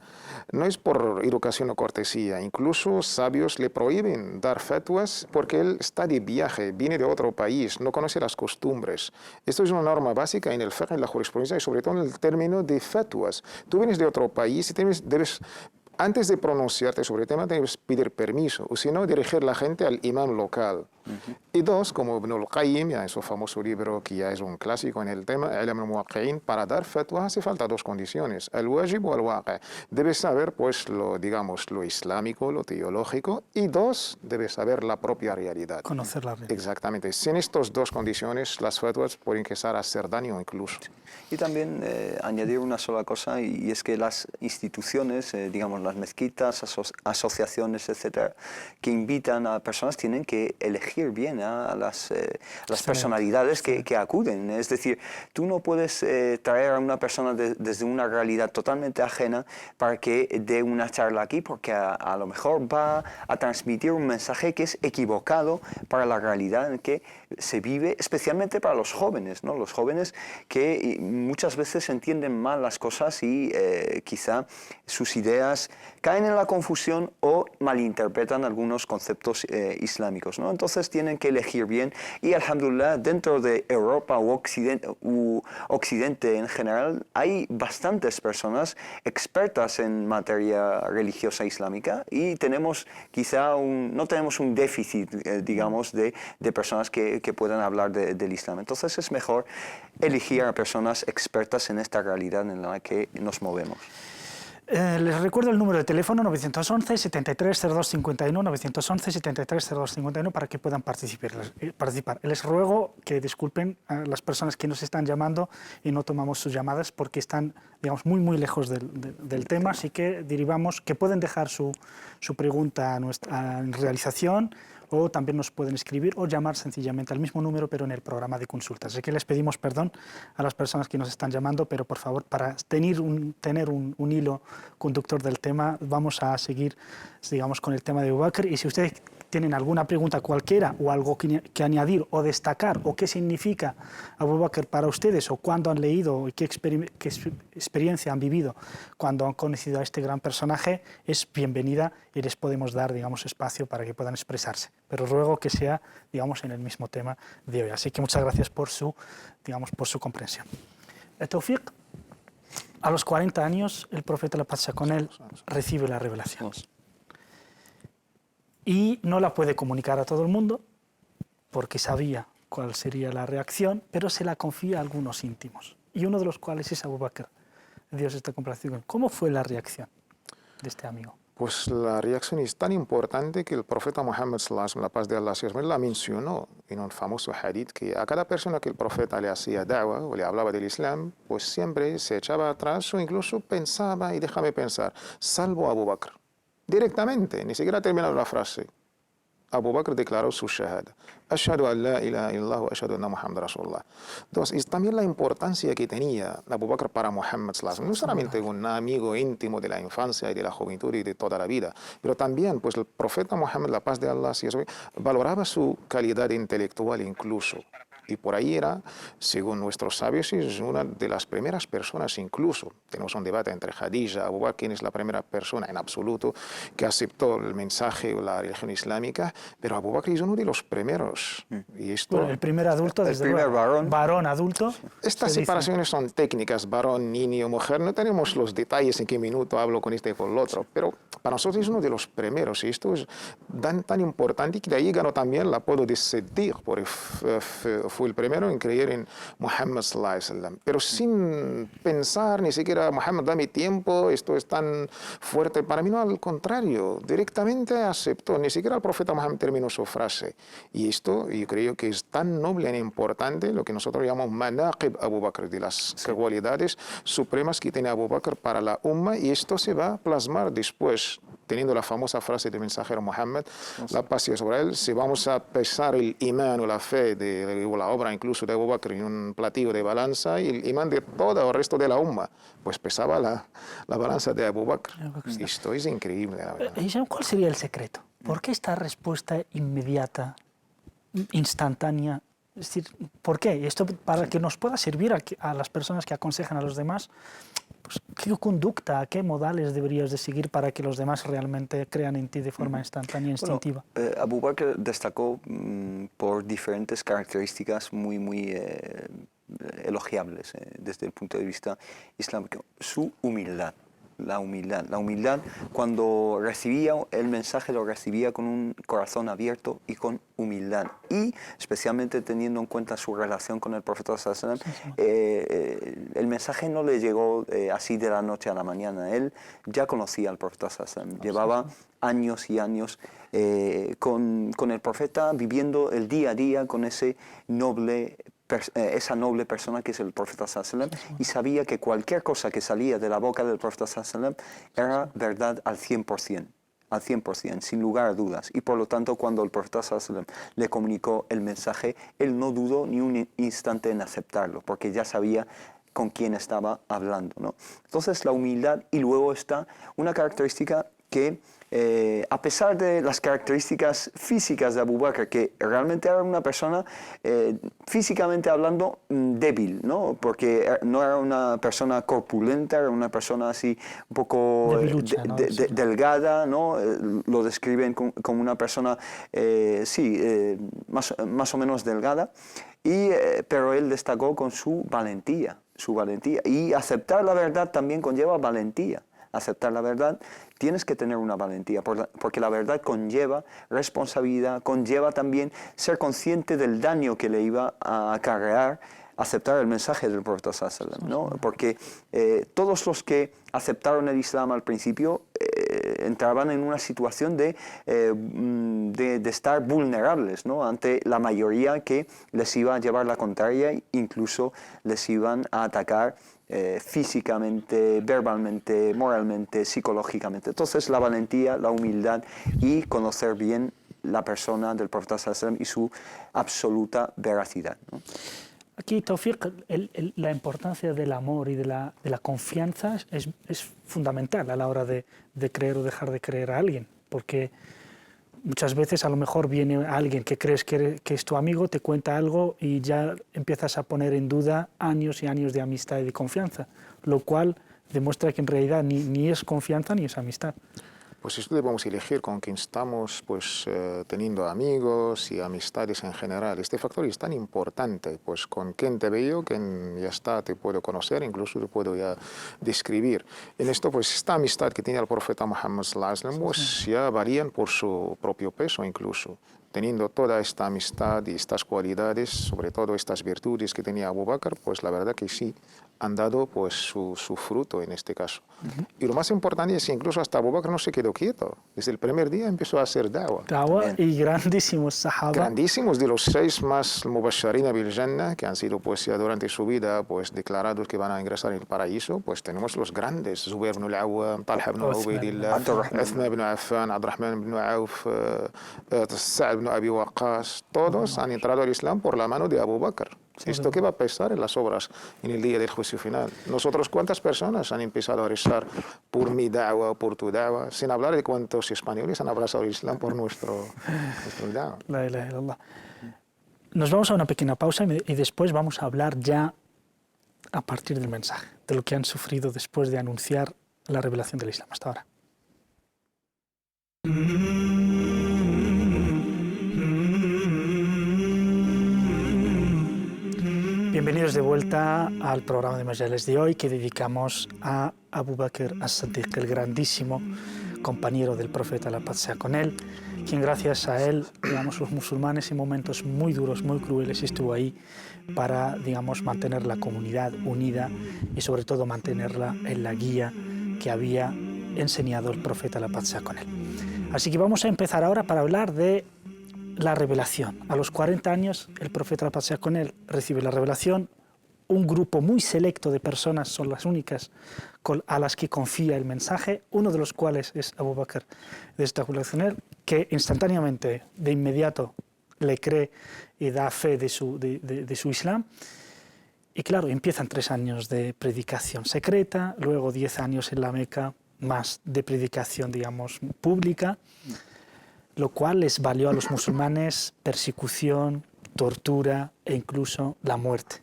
no es por educación o cortesía. Incluso sabios le prohíben dar fatwas porque él está de viaje, viene de otro país, no conoce las costumbres. Esto es una norma básica en el fiqh, en la jurisprudencia y sobre todo en el término de fatwas. Tú vienes de otro país y debes, antes de pronunciarte sobre el tema, debes pedir permiso, o si no, dirigir la gente al imán local. Y dos, como Ibn al-Qayyim, ya en su famoso libro, que ya es un clásico en el tema, Ilam al-Muwaqqi'in, para dar fatwa hace falta dos condiciones, al-wajib o al-waqi'. Debes saber, pues, lo islámico, lo teológico, y dos, debes saber la propia realidad. Conocer la realidad. Exactamente. Sin estas dos condiciones, las fatwas pueden empezar a hacer daño incluso. Y también añadir una sola cosa, y es que las instituciones, digamos las mezquitas, asociaciones, etcétera, que invitan a personas tienen que elegir bien a las personalidades que acuden. Es decir, tú no puedes traer a una persona desde una realidad totalmente ajena para que dé una charla aquí, porque a lo mejor va a transmitir un mensaje que es equivocado para la realidad en que se vive, especialmente para los jóvenes, ¿no? Los jóvenes que muchas veces entienden mal las cosas y quizá sus ideas caen en la confusión o malinterpretan algunos conceptos islámicos, ¿no? Entonces tienen que elegir bien y, alhamdulillah, dentro de Europa u Occidente en general hay bastantes personas expertas en materia religiosa islámica y tenemos quizá no tenemos un déficit, digamos, de personas que puedan hablar del Islam. Entonces es mejor elegir a personas expertas en esta realidad en la que nos movemos. Les recuerdo el número de teléfono 911 730251, 911 730251 para que puedan participar. Les ruego que disculpen a las personas que nos están llamando y no tomamos sus llamadas porque están, digamos, muy lejos del tema, así que derivamos que pueden dejar su pregunta en realización, o también nos pueden escribir o llamar sencillamente al mismo número, pero en el programa de consultas. Así que les pedimos perdón a las personas que nos están llamando, pero por favor, para tener un hilo conductor del tema, vamos a seguir, digamos, con el tema de Abu Bakr. Y si ustedes tienen alguna pregunta cualquiera o algo que añadir o destacar, o qué significa Abu Bakr para ustedes, o cuándo han leído y qué experiencia han vivido cuando han conocido a este gran personaje, es bienvenida y les podemos dar, digamos, espacio para que puedan expresarse. Pero ruego que sea, digamos, en el mismo tema de hoy. Así que muchas gracias por su comprensión. Tawfiq, a los 40 años, el profeta, la paz sea con él, recibe la revelación. Y no la puede comunicar a todo el mundo, porque sabía cuál sería la reacción, pero se la confía a algunos íntimos, y uno de los cuales es Abu Bakr. Dios está complacido con él. ¿Cómo fue la reacción? de este amigo? Pues la reacción es tan importante que el profeta Muhammad sallallahu alaihi wasallam, la paz de Allah sea sobre él, la mencionó en un famoso hadith que a cada persona que el profeta le hacía da'wah o le hablaba del Islam, pues siempre se echaba atrás o incluso pensaba, y déjame pensar, salvo a Abu Bakr. Directamente, ni siquiera terminaba la frase. Abu Bakr declaró su shahada. Ashhadu an la ilaha illallah wa ashhadu anna Muhammad Rasulullah. Entonces, es también la importancia que tenía Abu Bakr para Muhammad sallallahu alaihi wasallam. No solamente un amigo íntimo de la infancia y de la juventud y de toda la vida, pero también, pues el profeta Muhammad, la paz de Allah, valoraba su calidad intelectual incluso. Y por ahí era, según nuestros sabios, es una de las primeras personas incluso. Tenemos un debate entre Khadija y Abu Bakr, quién es la primera persona en absoluto que aceptó el mensaje o la religión islámica, pero Abu Bakr es uno de los primeros. Y esto, Bueno, el primer adulto, desde primer luego. Varón adulto. estas separaciones son técnicas, varón, niño, mujer. No tenemos los detalles en qué minuto hablo con este y con el otro, pero para nosotros es uno de los primeros. Y esto es tan importante que de ahí ganó también el apodo de Siddiq, porque fue el primero en creer en Muhammad sallallahu alaihi wasallam, pero sin pensar ni siquiera, Muhammad, dame tiempo, esto es tan fuerte. Para mí no, al contrario, directamente aceptó, ni siquiera el profeta Muhammad terminó su frase. Y esto yo creo que es tan noble e importante, lo que nosotros llamamos manaqib Abu Bakr, de las cualidades supremas que tiene Abu Bakr para la umma, y esto se va a plasmar después, teniendo la famosa frase del mensajero Muhammad, la paz sea sobre él. Si vamos a pesar el imán o la fe o la obra incluso de Abu Bakr en un platillo de balanza, y el imán de todo el resto de la umma, pues pesaba la balanza de Abu Bakr. Esto es increíble, la verdad. ¿Cuál sería el secreto? ¿Por qué esta respuesta inmediata, instantánea? Es decir, ¿por qué? Esto para que nos pueda servir a las personas que aconsejan a los demás, pues, ¿qué conducta, qué modales deberías de seguir para que los demás realmente crean en ti de forma instantánea e instintiva? Bueno, Abu Bakr destacó por diferentes características muy elogiables desde el punto de vista islámico. Su humildad. La humildad, cuando recibía el mensaje, lo recibía con un corazón abierto y con humildad, y especialmente teniendo en cuenta su relación con el profeta sallallahu alaihi wasallam. El mensaje no le llegó así de la noche a la mañana. Él ya conocía al profeta sallallahu alaihi wasallam, llevaba años y años con el profeta, viviendo el día a día con esa noble persona que es el profeta sallallahu alaihi wasallam, y sabía que cualquier cosa que salía de la boca del profeta sallallahu alaihi wasallam era verdad al 100%, sin lugar a dudas. Y por lo tanto, cuando el profeta sallallahu alaihi wasallam le comunicó el mensaje, él no dudó ni un instante en aceptarlo, porque ya sabía con quién estaba hablando, ¿no? Entonces, la humildad, y luego está una característica que, a pesar de las características físicas de Abu Bakr, que realmente era una persona, físicamente hablando, débil, ¿no? Porque no era una persona corpulenta, era una persona así un poco debilucha, ¿no? Delgada, ¿no? Lo describen como una persona, más o menos delgada, pero él destacó con su valentía. Y aceptar la verdad también conlleva valentía. Aceptar la verdad, tienes que tener una valentía, porque la verdad conlleva responsabilidad, conlleva también ser consciente del daño que le iba a acarrear aceptar el mensaje del profeta sallallahu alaihi wasallam, ¿no? Porque todos los que aceptaron el Islam al principio entraban en una situación de estar vulnerables, ¿no? Ante la mayoría que les iba a llevar la contraria, incluso les iban a atacar físicamente, verbalmente, moralmente, psicológicamente. Entonces la valentía, la humildad y conocer bien la persona del profeta sallallahu alaihi wasallam y su absoluta veracidad, ¿no? Aquí, Tawfiq, la importancia del amor y de la confianza es fundamental a la hora de creer o dejar de creer a alguien, porque muchas veces a lo mejor viene alguien que crees que es tu amigo, te cuenta algo y ya empiezas a poner en duda años y años de amistad y de confianza, lo cual demuestra que en realidad ni es confianza ni es amistad. Pues esto debemos elegir con quién estamos teniendo amigos y amistades en general. Este factor es tan importante, pues con quién te veo, quién ya está, te puedo conocer, incluso te puedo ya describir. En esto, pues esta amistad que tiene el profeta Muhammad sallallahu alaihi wasallam, pues ya varían por su propio peso incluso. teniendo toda esta amistad y estas cualidades, sobre todo estas virtudes que tenía Abu Bakr, pues la verdad que sí, han dado pues su fruto en este caso. Y lo más importante es que incluso hasta Abu Bakr no se quedó quieto. Desde el primer día empezó a hacer da'wah. Da'wah y grandísimos sahaba. Grandísimos, de los 6 más mubashirina bil Jannah, que han sido pues ya durante su vida pues declarados que van a ingresar en el paraíso, pues tenemos los grandes, Zubair ibn al-Awwam, Talha ibn Ubaydillah, Uthman ibn Affan, Abdurrahman ibn Auf, Sa'd ibn Abi Waqqas, todos han entrado al Islam por la mano de Abu Bakr. ¿Esto qué va a pesar en las obras en el día del juicio final? Nosotros, ¿cuántas personas han empezado a rezar por mi da'wah, por tu da'wah? Sin hablar de cuántos españoles han abrazado el Islam por nuestro da'wah. La ilaha illallah. Nos vamos a una pequeña pausa y después vamos a hablar ya a partir del mensaje, de lo que han sufrido después de anunciar la revelación del Islam. Hasta ahora. Bienvenidos de vuelta al programa de Majales de hoy que dedicamos a Abu Bakr as-Siddiq, el grandísimo compañero del profeta, la paz sea con él, quien gracias a él, digamos, los musulmanes en momentos muy duros, muy crueles, estuvo ahí para, digamos, mantener la comunidad unida y sobre todo mantenerla en la guía que había enseñado el profeta, la paz sea con él. Así que vamos a empezar ahora para hablar de la revelación. A los 40 años, el profeta, la paz sea con él, recibe la revelación. Un grupo muy selecto de personas son las únicas a las que confía el mensaje, uno de los cuales es Abu Bakr de esta revelación, que instantáneamente, de inmediato, le cree y da fe de su Islam. Y claro, empiezan 3 años de predicación secreta, luego 10 años en la Meca, más de predicación, digamos, pública, lo cual les valió a los musulmanes persecución, tortura e incluso la muerte.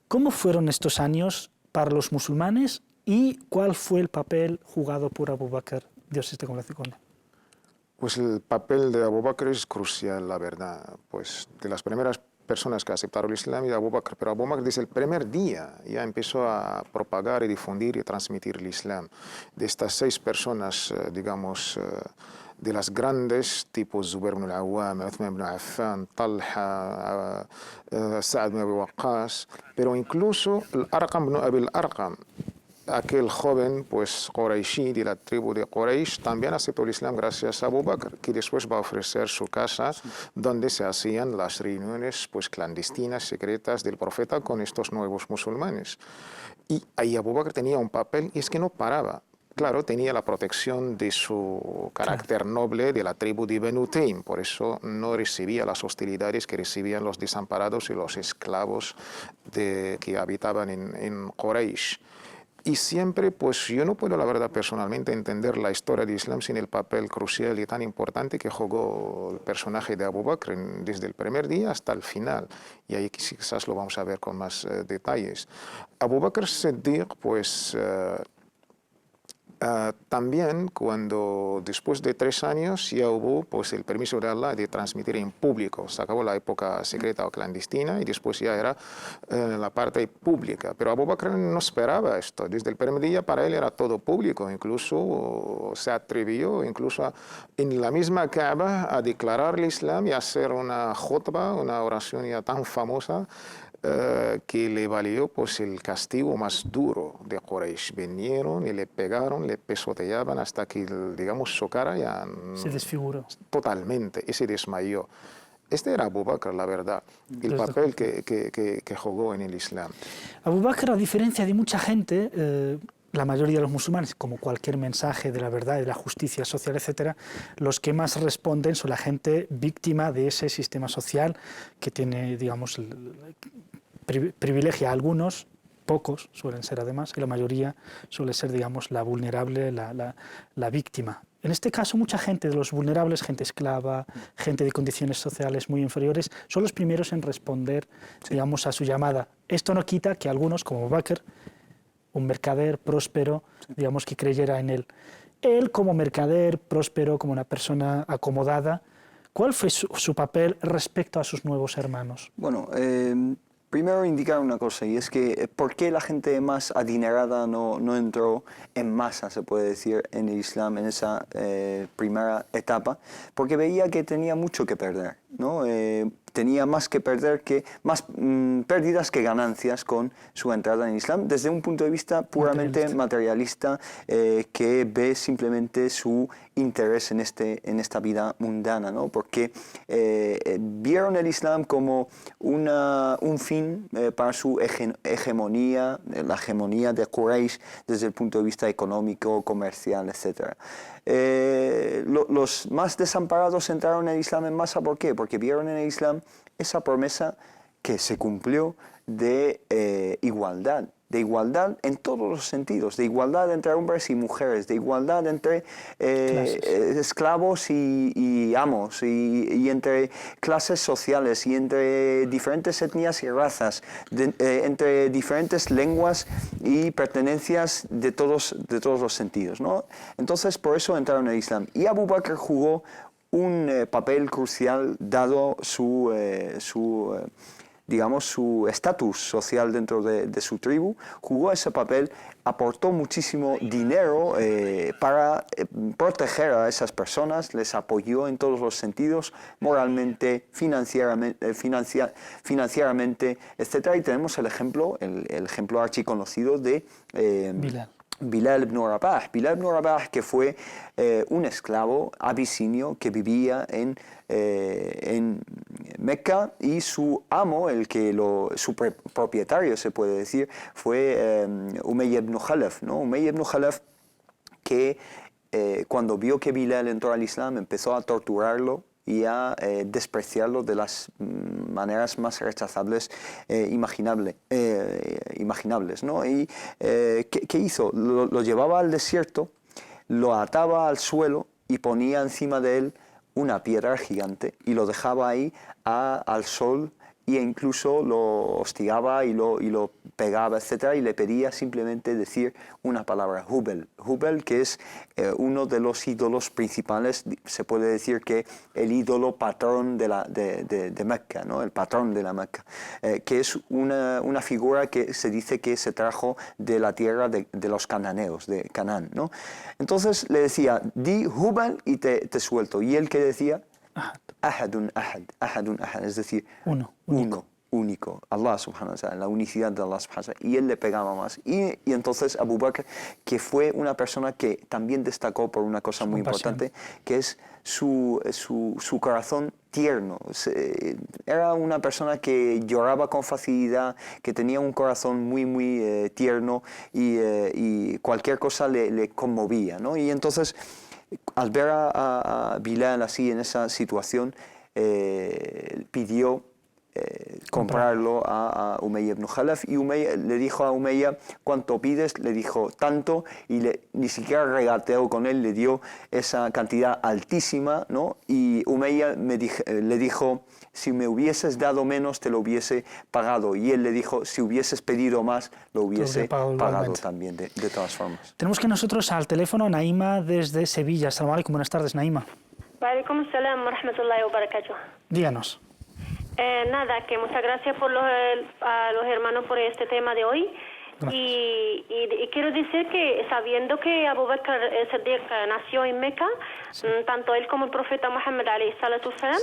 ¿Cómo fueron estos años para los musulmanes y cuál fue el papel jugado por Abu Bakr? Dios esté con él. Pues el papel de Abu Bakr es crucial, la verdad. Pues de las primeras personas que aceptaron el Islam y Abu Bakr, pero Abu Bakr desde el primer día ya empezó a propagar y difundir y transmitir el Islam. De estas 6 personas, digamos, de las grandes, tipo Zubair ibn al-Awwam, Uthman ibn Affan, Talha, Sa'd ibn Abi Waqqas, pero incluso el Arqam ibn Abi al-Arqam, aquel joven pues Qurayshi de la tribu de Quraysh, también aceptó el Islam gracias a Abu Bakr, que después va a ofrecer su casa donde se hacían las reuniones pues clandestinas, secretas del profeta con estos nuevos musulmanes. Y ahí Abu Bakr tenía un papel y es que no paraba. Claro, tenía la protección de su carácter noble de la tribu de Banu Taym, por eso no recibía las hostilidades que recibían los desamparados y los esclavos que habitaban en Quraysh. Y siempre, pues yo no puedo, la verdad, personalmente entender la historia del Islam sin el papel crucial y tan importante que jugó el personaje de Abu Bakr desde el primer día hasta el final. Y ahí quizás lo vamos a ver con más detalles. Abu Bakr Siddiq, pues también cuando después de 3 años ya hubo pues el permiso de Allah de transmitir en público, se acabó la época secreta o clandestina y después ya era la parte pública, pero Abu Bakr no esperaba esto, desde el primer día para él era todo público, incluso se atrevió incluso en la misma Kaaba a declarar el Islam y a hacer una khutbah, una oración ya tan famosa que le valió pues el castigo más duro de Quraysh. Vinieron y le pegaron, le pisoteaban hasta que, digamos, su cara ya se desfiguró totalmente y se desmayó. Este era Abu Bakr, la verdad, el papel que jugó en el Islam. Abu Bakr, a diferencia de mucha gente, la mayoría de los musulmanes, como cualquier mensaje de la verdad, de la justicia social, etcétera, los que más responden son la gente víctima de ese sistema social que tiene, digamos, privilegia a algunos, pocos suelen ser además, y la mayoría suele ser, digamos, la vulnerable, la víctima. En este caso, mucha gente de los vulnerables, gente esclava, gente de condiciones sociales muy inferiores, son los primeros en responder, digamos, a su llamada. Esto no quita que algunos, como Abu Bakr, un mercader próspero, digamos, que creyera en él. Él, como mercader próspero, como una persona acomodada, ¿cuál fue su papel respecto a sus nuevos hermanos? Bueno, Primero indicar una cosa, y es que ¿por qué la gente más adinerada no entró en masa, se puede decir, en el Islam en esa primera etapa? Porque veía que tenía mucho que perder, ¿no? Tenía más que perder, más pérdidas que ganancias con su entrada en el Islam, desde un punto de vista puramente materialista, que ve simplemente su interés en esta vida mundana, ¿no? Porque vieron el Islam como un fin para su hegemonía, la hegemonía de Quraysh desde el punto de vista económico, comercial, etc. Los más desamparados entraron en el Islam en masa, ¿por qué? Porque vieron en el Islam esa promesa que se cumplió de igualdad en todos los sentidos, de igualdad entre hombres y mujeres, de igualdad entre esclavos y amos, y entre clases sociales, y entre diferentes etnias y razas, entre diferentes lenguas y pertenencias de todos los sentidos, ¿no? Entonces, por eso entraron en el Islam. Y Abu Bakr jugó un papel crucial dado su estatus social dentro de su tribu, jugó ese papel, aportó muchísimo dinero para proteger a esas personas, les apoyó en todos los sentidos, moralmente, financieramente, etc. Y tenemos el ejemplo archiconocido de Bilal ibn Rabah. Bilal ibn Rabah, que fue un esclavo abisinio que vivía en Meca, y su amo, su propietario, se puede decir, fue Umayya ibn Khalaf, ¿no? Umayya ibn Khalaf, que cuando vio que Bilal entró al Islam, empezó a torturarlo y a despreciarlo de las maneras más rechazables imaginables, ¿no? Y ¿qué hizo? Lo llevaba al desierto, lo ataba al suelo y ponía encima de él una piedra gigante y lo dejaba ahí al sol, e incluso lo hostigaba y lo pegaba, etc. Y le pedía simplemente decir una palabra, Hubal. Hubal, que es uno de los ídolos principales, se puede decir que el ídolo patrón de Mecca, ¿no? El patrón de la Mecca, que es una figura que se dice que se trajo de la tierra de los cananeos, de Canaán, ¿no? Entonces le decía, di Hubal y te suelto. Y él que decía, Ahadun ahad, ahadun ahad, es decir, único, Allah subhanahu wa ta'ala, la unicidad de Allah subhanahu wa ta'ala. Y él le pegaba más. Y entonces Abu Bakr, que fue una persona que también destacó por una cosa muy importante, que es su corazón tierno. Era una persona que lloraba con facilidad, que tenía un corazón muy tierno, y cualquier cosa le conmovía, ¿no? Y entonces, al ver a Bilal así en esa situación, pidió comprarlo a Umayya ibn Khalaf, y Umayya le dijo a Umayya, ¿cuánto pides? Le dijo tanto, y ni siquiera regateó con él, le dio esa cantidad altísima, ¿no? Y Umayya le dijo, si me hubieses dado menos te lo hubiese pagado, y él le dijo, si hubieses pedido más lo hubiese pagado también, de todas formas. Tenemos que nosotros al teléfono Naima desde Sevilla. As-salamu alaykum, buenas tardes, Naima. Wa alaikum assalam wa rahmatullahi wa barakatuh. Díganos. Nada, que muchas gracias a los hermanos por este tema de hoy. Y quiero decir que sabiendo que Abu Bakr Siddiq nació en Meca, tanto él como el profeta Muhammad alayhi salatu wasalam,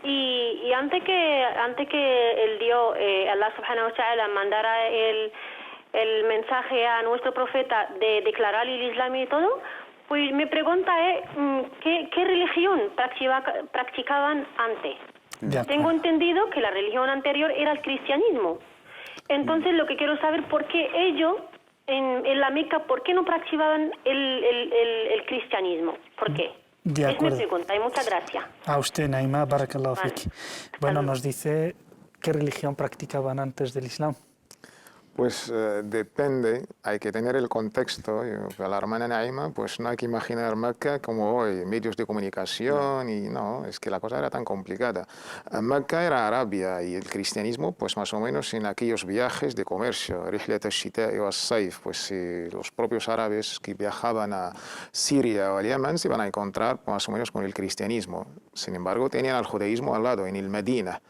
y antes que el Dios, Allah subhanahu wa ta'ala, mandara el mensaje a nuestro profeta de declarar el Islam y todo, pues mi pregunta es, ¿qué religión practicaban antes? Tengo entendido que la religión anterior era el cristianismo. Entonces lo que quiero saber, ¿por qué ellos en la Meca, por qué no practicaban el cristianismo? ¿Por qué? Es mi pregunta, y muchas gracias. A usted, Naima, barakallahu fiki. Bueno, nos dice qué religión practicaban antes del Islam. Pues depende, hay que tener el contexto. A la hermana Naima, pues no hay que imaginar Meca como hoy, medios de comunicación, y no, es que la cosa era tan complicada. Meca era Arabia, y el cristianismo, pues más o menos en aquellos viajes de comercio, Rihlat al-Shita wa al-Sayf, pues los propios árabes que viajaban a Siria o al Yemen se iban a encontrar más o menos con el cristianismo. Sin embargo, tenían al judaísmo al lado, en el Medina.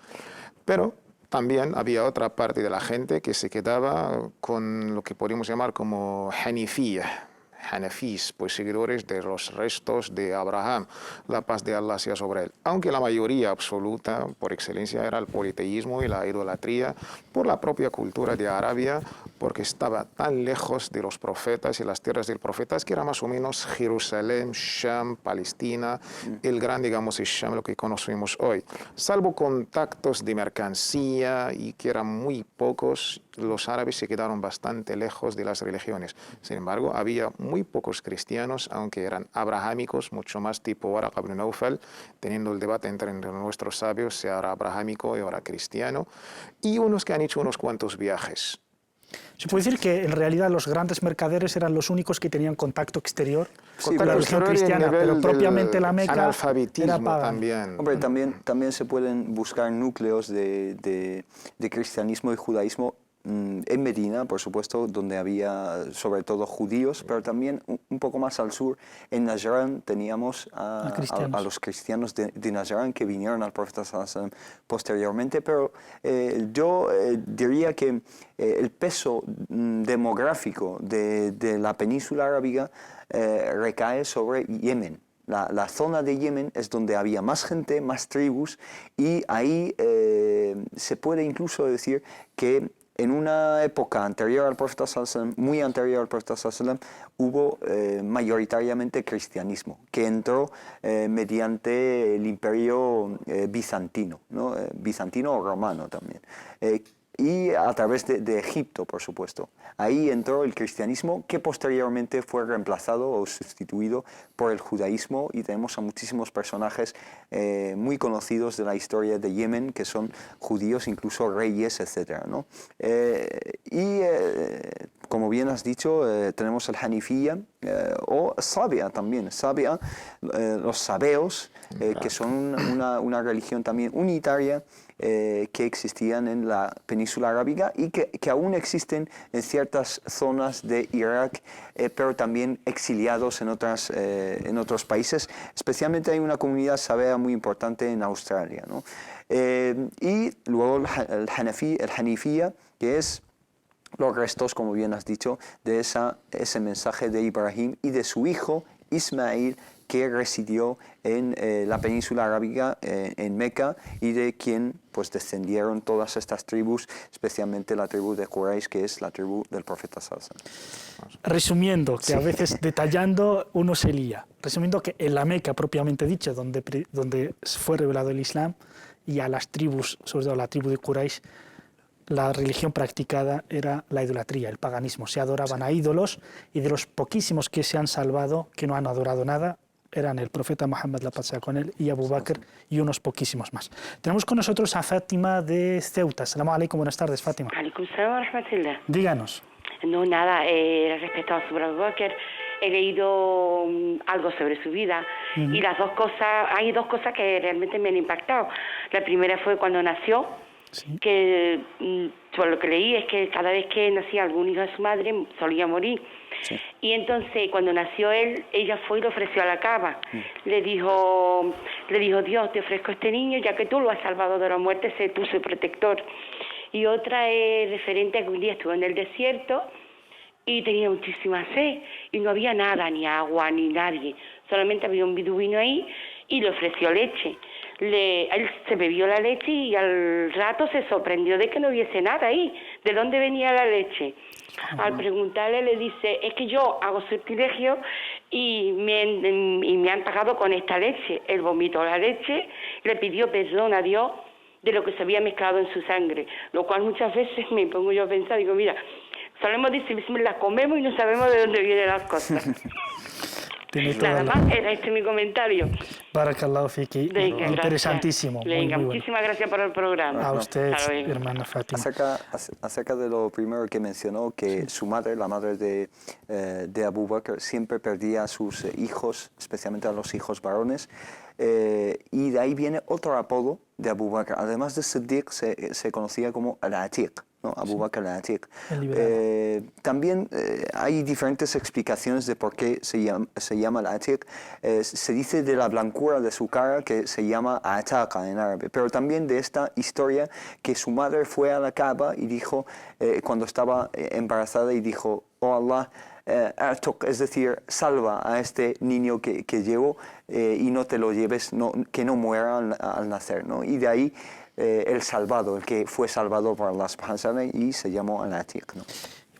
Pero también había otra parte de la gente que se quedaba con lo que podemos llamar como hanifía. Hanafís, pues seguidores de los restos de Abraham, la paz de Allah sea sobre él. Aunque la mayoría absoluta, por excelencia, era el politeísmo y la idolatría por la propia cultura de Arabia, porque estaba tan lejos de los profetas y las tierras del profetas, que era más o menos Jerusalén, Sham, Palestina, el gran, digamos, Sham, lo que conocemos hoy. Salvo contactos de mercancía y que eran muy pocos, los árabes se quedaron bastante lejos de las religiones. Sin embargo, había muy pocos cristianos, aunque eran abrahámicos, mucho más tipo Waraq ibn Nawfal, teniendo el debate entre nuestros sabios, si era abrahámico y ahora cristiano, y unos que han hecho unos cuantos viajes. ¿Se puede decir que en realidad los grandes mercaderes eran los únicos que tenían contacto exterior con la religión cristiana, pero propiamente la Meca analfabetismo era pagana? también? Hombre, también se pueden buscar núcleos de cristianismo y judaísmo en Medina, por supuesto, donde había sobre todo judíos, pero también un poco más al sur, en Najran, teníamos a los cristianos de Najran que vinieron al profeta sallallahu alaihi wasallam posteriormente, pero yo diría que el peso demográfico de la península arábiga recae sobre Yemen. La zona de Yemen es donde había más gente, más tribus, y ahí se puede incluso decir que en una época anterior al profeta sallallahu alaihi wasallam, muy anterior al profeta sallallahu alaihi wasallam, hubo mayoritariamente cristianismo, que entró mediante el imperio bizantino, ¿no? Bizantino o romano también. Y a través de Egipto, por supuesto. Ahí entró el cristianismo, que posteriormente fue reemplazado o sustituido por el judaísmo, y tenemos a muchísimos personajes muy conocidos de la historia de Yemen, que son judíos, incluso reyes, etc., ¿no? Como bien has dicho, tenemos el Hanifía o Sabia también. Sabia, los sabeos, que son una religión también unitaria, que existían en la península arábiga y que aún existen en ciertas zonas de Irak, pero también exiliados en otros países. Especialmente hay una comunidad sabea muy importante en Australia, ¿no? Y luego el Hanifía, que es los restos, como bien has dicho, de ese mensaje de Ibrahim y de su hijo Ismail, que residió en la península arábiga, en Meca, y de quien pues descendieron todas estas tribus, especialmente la tribu de Quraysh, que es la tribu del profeta sallallahu alaihi wasallam. Resumiendo, que a veces detallando uno se lía. Resumiendo que en la Meca propiamente dicho, donde fue revelado el Islam, y a las tribus, sobre todo la tribu de Quraysh, la religión practicada era la idolatría, el paganismo. Se adoraban a ídolos, y de los poquísimos que se han salvado, que no han adorado nada, eran el profeta Muhammad, la paz sea con él, y Abu Bakr, y unos poquísimos más. Tenemos con nosotros a Fátima de Ceuta. Salamu alaikum, buenas tardes, Fátima. Alaikum salam wa rahmatullah. Díganos. No, nada, respecto a Abu Bakr, he leído algo sobre su vida, y hay dos cosas que realmente me han impactado. La primera fue cuando nació, sí, que por lo que leí es que cada vez que nacía algún hijo de su madre solía morir. Sí. Y entonces cuando nació él, ella fue y le ofreció a la Kaaba. Le dijo, Dios, te ofrezco este niño, ya que tú lo has salvado de la muerte, sé tú su protector. Y otra es referente a que un día estuvo en el desierto y tenía muchísima sed y no había nada, ni agua, ni nadie. Solamente había un beduino ahí y le ofreció leche. Él se bebió la leche y al rato se sorprendió de que no hubiese nada ahí. ¿De dónde venía la leche? Al preguntarle le dice, es que yo hago sortilegio y me han pagado con esta leche. Él vomitó la leche, le pidió perdón a Dios de lo que se había mezclado en su sangre, lo cual muchas veces me pongo yo a pensar, digo, mira, solemos decir, la comemos y no sabemos de dónde vienen las cosas. Nada más, era este mi comentario. Barakallahu fiki. Interesantísimo. Venga, muy muchísimas gracias por el programa. A usted, hermana Fátima. Acerca de lo primero que mencionó, que su madre, la madre de Abu Bakr, siempre perdía a sus hijos, especialmente a los hijos varones, y de ahí viene otro apodo de Abu Bakr. Además de Siddiq, se conocía como Al-Atiq, ¿no? Abu Bakr al-Atiq. También hay diferentes explicaciones de por qué se llama al-Atiq. Se dice de la blancura de su cara que se llama Ataqa en árabe, pero también de esta historia que su madre fue a la Kaaba y dijo, cuando estaba embarazada, y dijo: oh Allah, es decir, salva a este niño que llevo y no te lo lleves, que no muera al nacer, ¿no? Y de ahí el salvado, el que fue salvado por Allah subhanahu wa ta'ala, y se llamó al-Atiq, ¿no?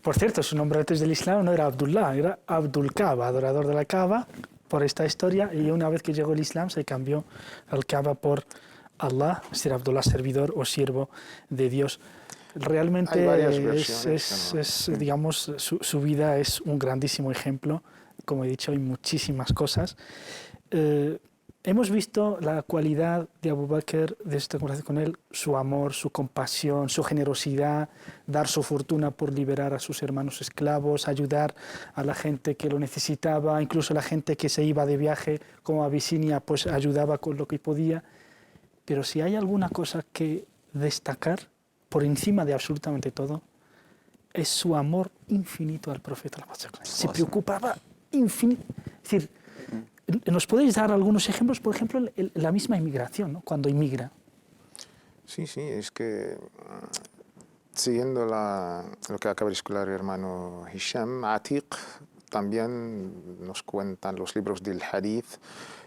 Por cierto, su nombre antes del Islam no era Abdullah, era Abdul Kaaba, adorador de la Kaaba, por esta historia, y una vez que llegó el Islam se cambió al Kaaba por Allah, es decir, Abdullah, servidor o siervo de Dios. Realmente digamos, su vida es un grandísimo ejemplo. Como he dicho, hay muchísimas cosas. Hemos visto la cualidad de Abu Bakr, de esta conversación con él, su amor, su compasión, su generosidad, dar su fortuna por liberar a sus hermanos esclavos, ayudar a la gente que lo necesitaba, incluso la gente que se iba de viaje, como Abisinia, pues ayudaba con lo que podía. Pero si hay alguna cosa que destacar, por encima de absolutamente todo, es su amor infinito al profeta. Se preocupaba infinito. Es decir, ¿nos podéis dar algunos ejemplos? Por ejemplo, la misma inmigración, ¿no? Cuando inmigra. Sí, es que siguiendo lo que acaba de explicar el hermano Hisham, Atiq también nos cuentan los libros del Hadith,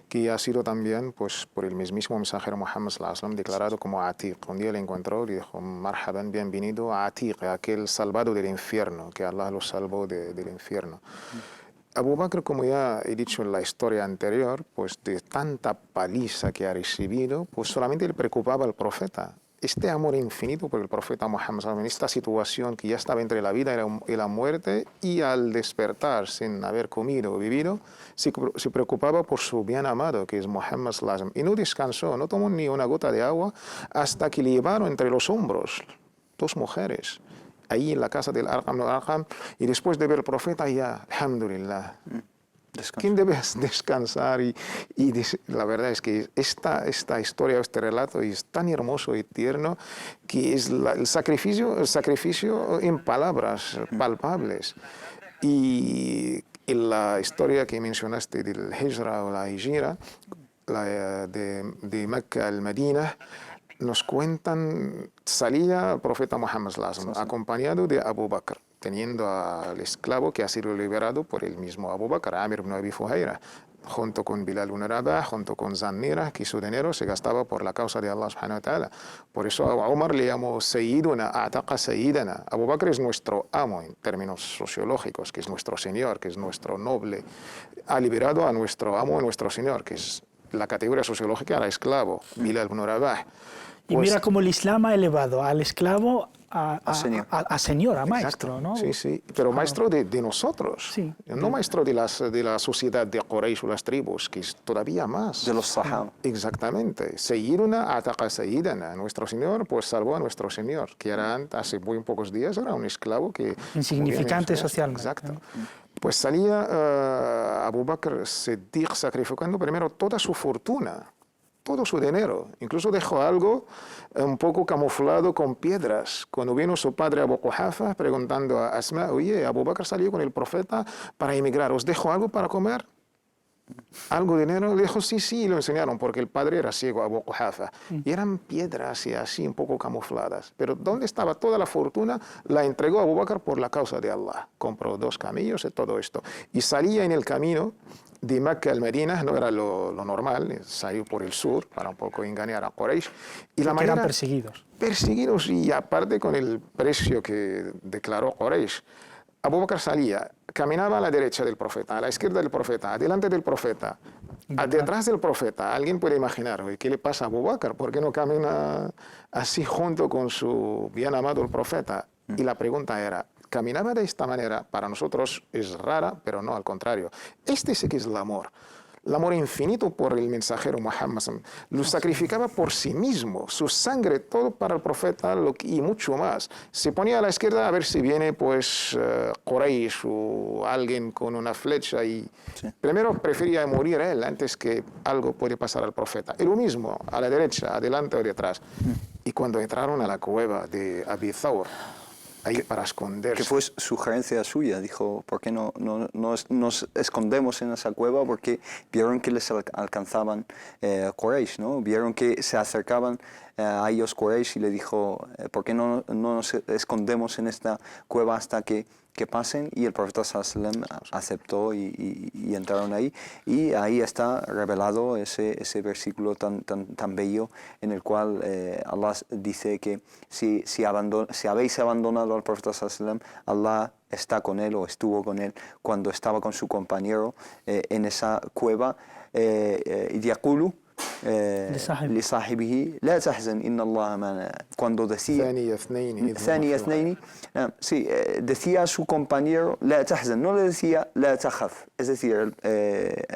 que ha sido también pues, por el mismísimo mensajero Muhammad sallallahu alaihi wasallam declarado como Atiq. Un día le encontró y dijo: marhaban, bienvenido a Atiq, aquel salvado del infierno, que Allah lo salvó del infierno. Abu Bakr, como ya he dicho en la historia anterior, pues de tanta paliza que ha recibido, pues solamente le preocupaba al profeta. Este amor infinito por el profeta Muhammad, en esta situación que ya estaba entre la vida y la muerte, y al despertar sin haber comido o vivido, se preocupaba por su bien amado, que es Muhammad, y no descansó, no tomó ni una gota de agua hasta que le llevaron entre los hombros dos mujeres, ahí en la casa del Arqam, y después de ver al profeta, ya, alhamdulillah. ¿Quién debe descansar? Y la verdad es que esta historia, este relato es tan hermoso y tierno que es el sacrificio en palabras palpables. Y en la historia que mencionaste del Hijra o la Hijira, de Mecca al Medina, nos cuentan, salía el profeta Muhammad acompañado de Abu Bakr, teniendo al esclavo que ha sido liberado por el mismo Abu Bakr, Amir ibn Abi Fuhayra, junto con Bilal ibn Rabah, junto con Zannira, que su dinero se gastaba por la causa de Allah subhanahu wa ta'ala. Por eso a Umar le llamó Sayyiduna, Ataqa Sayyidana. Abu Bakr es nuestro amo en términos sociológicos, que es nuestro señor, que es nuestro noble. Ha liberado a nuestro amo, a nuestro señor, que es la categoría sociológica, era esclavo, Bilal ibn Rabah. Y mira cómo el Islam ha elevado al esclavo a señor, a maestro, ¿no? Sí, pero maestro de nosotros, sí, no maestro de la sociedad de Quraysh o las tribus, que es todavía más. De los Sahaba. Exactamente. Sayyiduna ataqa sayyidana. Nuestro Señor pues salvó a nuestro Señor, que era hace muy pocos días era un esclavo que... Insignificante socialmente. Exacto. Pues salía Abu Bakr Siddiq sacrificando primero toda su fortuna, todo su dinero. Incluso dejó algo un poco camuflado con piedras. Cuando vino su padre Abu Quhafa preguntando a Asma: oye, Abu Bakr salió con el profeta para emigrar, ¿os dejo algo para comer? ¿Algo de dinero? Le dijo sí, lo enseñaron, porque el padre era ciego, Abu Quhafa. Y eran piedras y así, un poco camufladas. Pero ¿dónde estaba toda la fortuna? La entregó a Abu Bakr por la causa de Allah. Compró 2 camellos y todo esto. Y salía en el camino de Mecca al Medina, no era lo normal, salió por el sur para un poco engañar a Quraysh. Y la manera, eran perseguidos. Perseguidos, y aparte con el precio que declaró Quraysh. Abu Bakr salía, caminaba a la derecha del profeta, a la izquierda del profeta, adelante del profeta, detrás del profeta. Alguien puede imaginar, ¿qué le pasa a Abu Bakr? ¿Por qué no camina así junto con su bien amado el profeta? Y la pregunta era, caminaba de esta manera, para nosotros es rara, pero no, al contrario. Este sí que es el amor infinito por el mensajero Muhammad. Lo sacrificaba por sí mismo, su sangre, todo para el profeta y mucho más. Se ponía a la izquierda a ver si viene pues Quraysh o alguien con una flecha y primero prefería morir él antes que algo puede pasar al profeta. Y lo mismo, a la derecha, adelante o detrás. Y cuando entraron a la cueva de Abi Thawr, ahí para esconderse. Que fue sugerencia suya, dijo, ¿por qué no nos escondemos en esa cueva? Porque vieron que les alcanzaban Quraysh, ¿no? Vieron que se acercaban a ellos Quraysh y le dijo, ¿por qué no nos escondemos en esta cueva hasta que pasen? Y el profeta sallallahu alaihi wasallam aceptó y entraron ahí. Y ahí está revelado ese versículo tan bello en el cual Allah dice que si habéis abandonado al profeta sallallahu alaihi wasallam, Allah está con él o estuvo con él cuando estaba con su compañero en esa cueva. Yaqulu لصاحبه لا تحزن إن الله معنا. Cuando decía ثاني اثنين, sí, decía a su compañero لا تحزن, no le decía لا تخف. Es decir,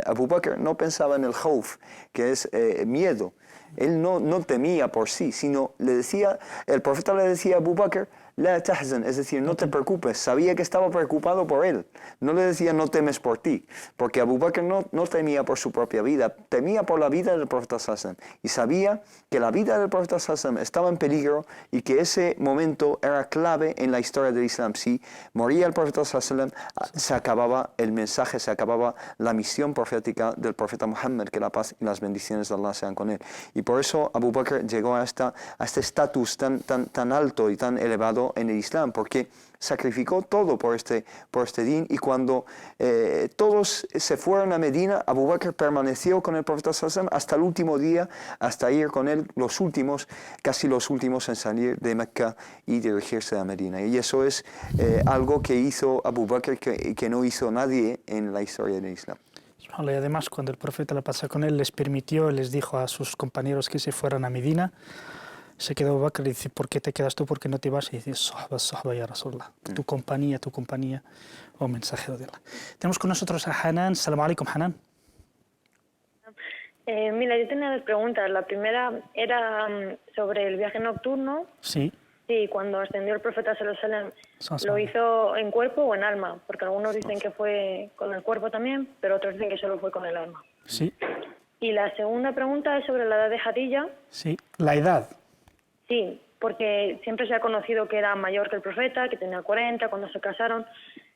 Abu Bakr no pensaba en el khawf, que es miedo. Él no temía por sí, sino el profeta le decía a Abu Bakr la tahzan, es decir, no te preocupes. Sabía que estaba preocupado por él. No le decía no temes por ti, porque Abu Bakr no temía por su propia vida, temía por la vida del profeta sallallahu alaihi wasallam. Y sabía que la vida del profeta sallallahu alaihi wasallam estaba en peligro y que ese momento era clave en la historia del Islam. Si moría el profeta sallallahu alaihi wasallam, se acababa el mensaje, se acababa la misión profética del profeta Muhammad, que la paz y las bendiciones de Allah sean con él. Y por eso Abu Bakr llegó a este estatus tan alto y tan elevado en el Islam, porque sacrificó todo por este din. Y cuando todos se fueron a Medina, Abu Bakr permaneció con el profeta sallallahu alaihi wasallam hasta el último día, hasta ir con él casi los últimos en salir de Mecca y dirigirse a Medina. Y eso es algo que hizo Abu Bakr que no hizo nadie en la historia del Islam. Y además, cuando el profeta la pasa con él, les dijo a sus compañeros que se fueran a Medina. Se quedó Abu Bakr y dice, ¿por qué te quedas tú? ¿Por qué no te vas? Y dice, Sahaba ya Rasulullah, tu compañía, oh mensajero de Allah. Tenemos con nosotros a Hanan. Salam alaikum, Hanan. Mira, yo tenía dos preguntas. La primera era sobre el viaje nocturno. Sí. Sí, cuando ascendió el profeta sallallahu alaihi wasallam, ¿lo hizo en cuerpo o en alma? Porque algunos dicen que fue con el cuerpo también, pero otros dicen que solo fue con el alma. Sí. Y la segunda pregunta es sobre la edad de Jadilla. Sí, la edad. Sí, porque siempre se ha conocido que era mayor que el profeta, que tenía 40 cuando se casaron,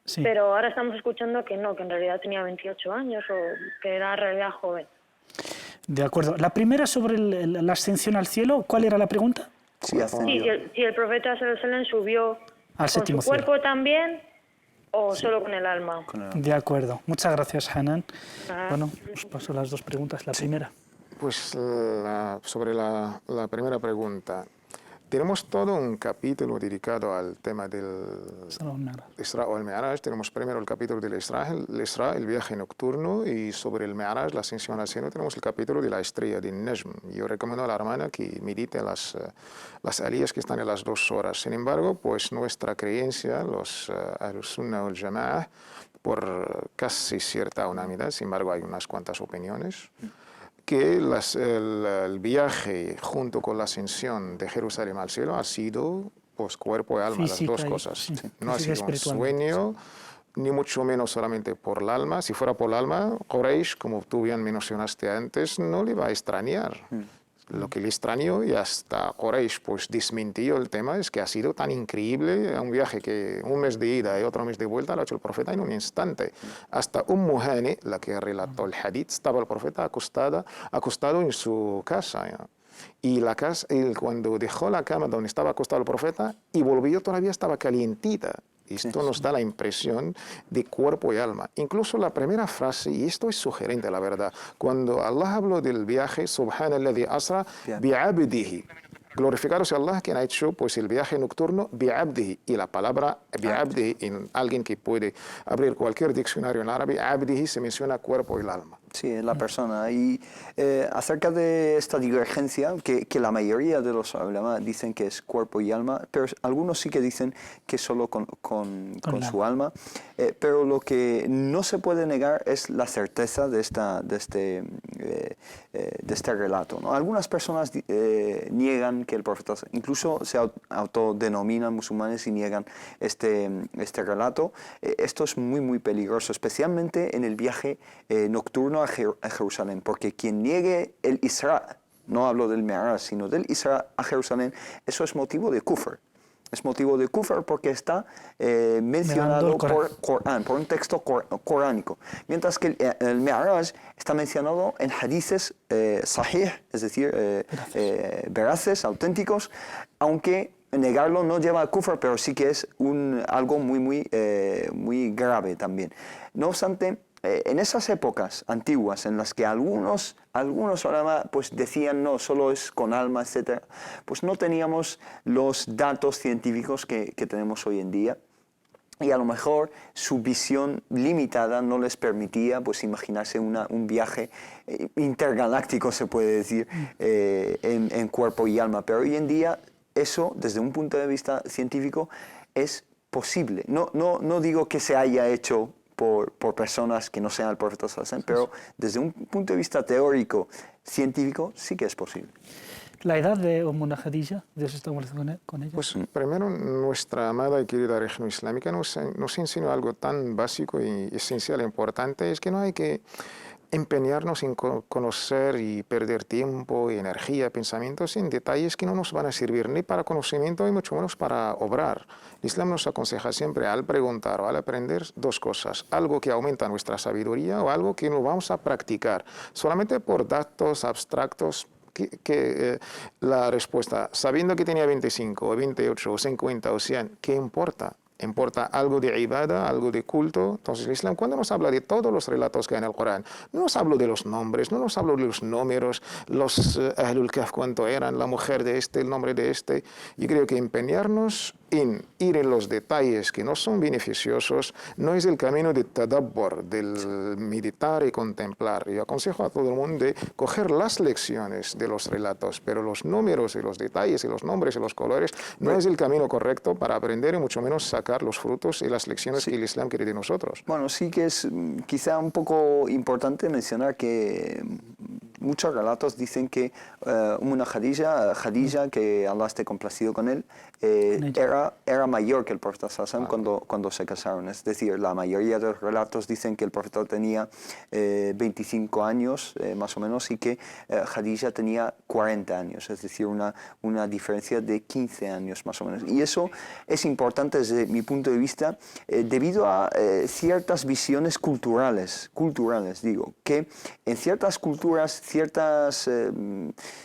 sí. Pero ahora estamos escuchando que no, que en realidad tenía 28 años o que era en realidad joven. De acuerdo. La primera sobre la ascensión al cielo, ¿cuál era la pregunta? Sí, si el profeta sallallahu alaihi wasallam subió al con su cuerpo también o solo con el alma. De acuerdo. Muchas gracias, Hanan. Bueno, os paso las dos preguntas. La primera. Pues sobre la primera pregunta. Tenemos todo un capítulo dedicado al tema del Isra o el Mi'raj. Tenemos primero el capítulo del Isra, el viaje nocturno, y sobre el Mi'raj, la ascensión al cielo, tenemos el capítulo de la estrella, del Najm. Yo recomiendo a la hermana que medite las aliyas que están en las 2 horas. Sin embargo, pues nuestra creencia, los Ahl-Sunnah wal Jama'ah, por casi cierta unanimidad, sin embargo hay unas cuantas opiniones, que el viaje junto con la ascensión de Jerusalén al cielo ha sido pues, cuerpo y alma, las dos cosas. Sí. No ha sido un sueño, ni mucho menos solamente por el alma. Si fuera por el alma, Quraysh, como tú bien mencionaste antes, no le va a extrañar. Lo que le extrañó y hasta Quraysh pues desmintió el tema es que ha sido tan increíble un viaje que un mes de ida y otro mes de vuelta lo ha hecho el profeta en un instante. Hasta Hani, la que relató el hadith, estaba el profeta acostado en su casa. ¿Ya? Y la casa, él cuando dejó la cama donde estaba acostado el profeta y volvió todavía estaba calientita. Esto nos da la impresión de cuerpo y alma. Incluso la primera frase, y esto es sugerente, la verdad, cuando Allah habló del viaje, Subhanalladhi asra bi'abdihi. Glorificado sea Allah, quien ha hecho pues, el viaje nocturno, bi'abdihi. Y la palabra bi'abdihi, en alguien que puede abrir cualquier diccionario en árabe, abdihi se menciona cuerpo y el alma. Sí, en la persona. Y acerca de esta divergencia, que la mayoría de los ulama dicen que es cuerpo y alma, pero algunos sí que dicen que solo con su alma. Pero lo que no se puede negar es la certeza de este relato, ¿no? Algunas personas niegan que el profeta, incluso se autodenominan musulmanes y niegan este relato. Esto es muy, muy peligroso, especialmente en el viaje nocturno a Jerusalén, porque quien niegue el Isra, no hablo del Mi'raj, sino del Isra a Jerusalén, eso es motivo de kufr. Es motivo de kufr porque está mencionado por Corán, por un texto coránico. Mientras que el Mi'raj está mencionado en hadices sahih, es decir, veraces, auténticos, aunque negarlo no lleva a kufr, pero sí que es algo muy grave también. No obstante, en esas épocas antiguas en las que algunos ulama pues decían no, solo es con alma, etc., pues no teníamos los datos científicos que tenemos hoy en día. Y a lo mejor su visión limitada no les permitía pues, imaginarse un viaje intergaláctico, se puede decir, en cuerpo y alma. Pero hoy en día eso, desde un punto de vista científico, es posible. No digo que se haya hecho por personas que no sean el profeta Sallallahu, pero desde un punto de vista teórico, científico, sí que es posible. ¿La edad de Ummuna Khadija? ¿Dios está con ella? Pues primero, nuestra amada y querida religión islámica nos enseñó algo tan básico y esencial e importante, es que no hay que empeñarnos en conocer y perder tiempo, energía, pensamientos en detalles que no nos van a servir ni para conocimiento y mucho menos para obrar. El Islam nos aconseja siempre al preguntar o al aprender dos cosas: algo que aumenta nuestra sabiduría o algo que no vamos a practicar. Solamente por datos abstractos, la respuesta, sabiendo que tenía 25 o 28 o 50 o 100, ¿qué importa? Importa algo de ibada, algo de culto. Entonces el Islam, cuando nos habla de todos los relatos que hay en el Corán, no nos habla de los nombres, no nos habla de los números, los Ahlul Kahf cuánto eran, la mujer de este, el nombre de este. Yo creo que empeñarnos en ir en los detalles que no son beneficiosos no es el camino de tadabbur, del meditar y contemplar. Yo aconsejo a todo el mundo de coger las lecciones de los relatos, pero los números y los detalles y los nombres y los colores no es el camino correcto para aprender y mucho menos sacar los frutos y las lecciones que el Islam quiere de nosotros. Bueno, sí que es quizá un poco importante mencionar que muchos relatos dicen que una Khadija, que Allah esté complacido con él, era mayor que el profeta Sallallahu cuando se casaron. Es decir, la mayoría de los relatos dicen que el profeta tenía 25 años más o menos y que Khadija tenía 40 años, es decir, una diferencia de 15 años más o menos. Y eso es importante desde mi punto de vista debido a ciertas visiones culturales, digo, que en ciertas culturas,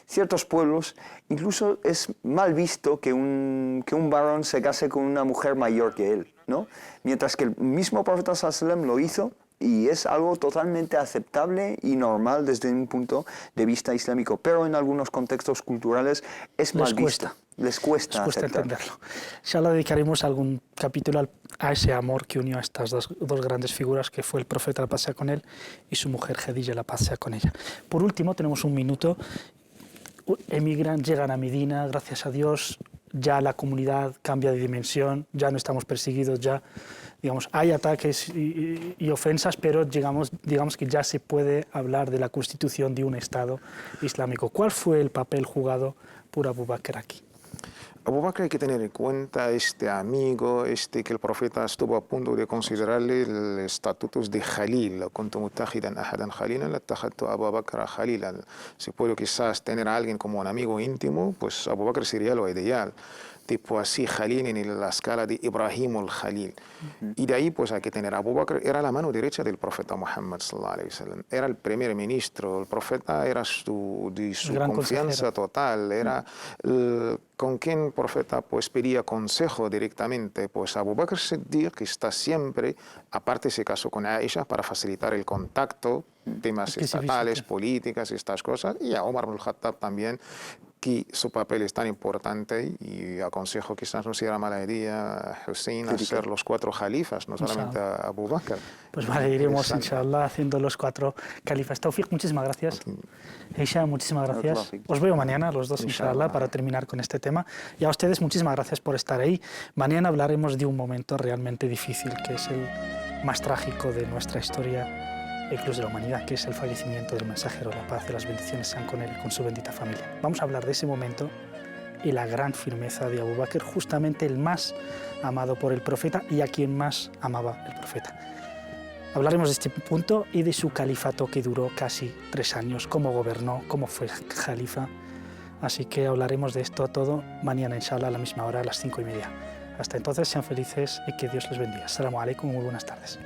ciertos pueblos, incluso es mal visto que un varón se case con una mujer mayor que él, ¿no? Mientras que el mismo profeta Sallallahu lo hizo y es algo totalmente aceptable y normal desde un punto de vista islámico, pero en algunos contextos culturales es mal visto. Les cuesta entenderlo. Inshallah dedicaremos algún capítulo a ese amor que unió a estas dos grandes figuras, que fue el profeta, la paz sea con él, y su mujer Khadija, la paz sea con ella. Por último, tenemos un minuto. Emigran, llegan a Medina, gracias a Dios, ya la comunidad cambia de dimensión, ya no estamos perseguidos, ya digamos, hay ataques y ofensas, pero digamos que ya se puede hablar de la constitución de un Estado islámico. ¿Cuál fue el papel jugado por Abu Bakr aquí? Abu Bakr hay que tener en cuenta amigo, que el profeta estuvo a punto de considerarle el estatus de Khalil. Kuntu muttahidan ahadan khalilan lattakhadtu Abu Bakr khalilan. Si puedo quizás tener a alguien como un amigo íntimo, pues Abu Bakr sería lo ideal. Tipo así, Khalil en la escala de Ibrahim al-Khalil. Y de ahí pues hay que tener, Abu Bakr era la mano derecha del profeta Muhammad sallallahu alaihi wasallam. Era el primer ministro, el profeta era de su confianza total, era con quien el profeta pues pedía consejo directamente. Pues Abu Bakr Siddiq, que está siempre, aparte se casó con Aisha para facilitar el contacto, temas estatales, políticas, estas cosas, y a Omar ibn al-Khattab también, que su papel es tan importante, y aconsejo quizás no sea mala idea Hussein hacer los 4 califas, no solamente a Abu Bakr. Pues vale, iremos inshallah haciendo los 4 califas. Tawfiq, muchísimas gracias. Aisha, muchísimas gracias. Os veo mañana los dos inshallah para terminar con este tema, y a ustedes muchísimas gracias por estar ahí. Mañana hablaremos de un momento realmente difícil, que es el más trágico de nuestra historia, incluso de la humanidad, que es el fallecimiento del mensajero. La paz y las bendiciones sean con él y con su bendita familia. Vamos a hablar de ese momento y la gran firmeza de Abu Bakr, justamente el más amado por el profeta y a quien más amaba el profeta. Hablaremos de este punto y de su califato, que duró casi 3 años, cómo gobernó, cómo fue califa. Así que hablaremos de esto todo mañana, inshallah, a la misma hora, a las 5:30. Hasta entonces, sean felices y que Dios les bendiga. As-salamu alaykum, muy buenas tardes.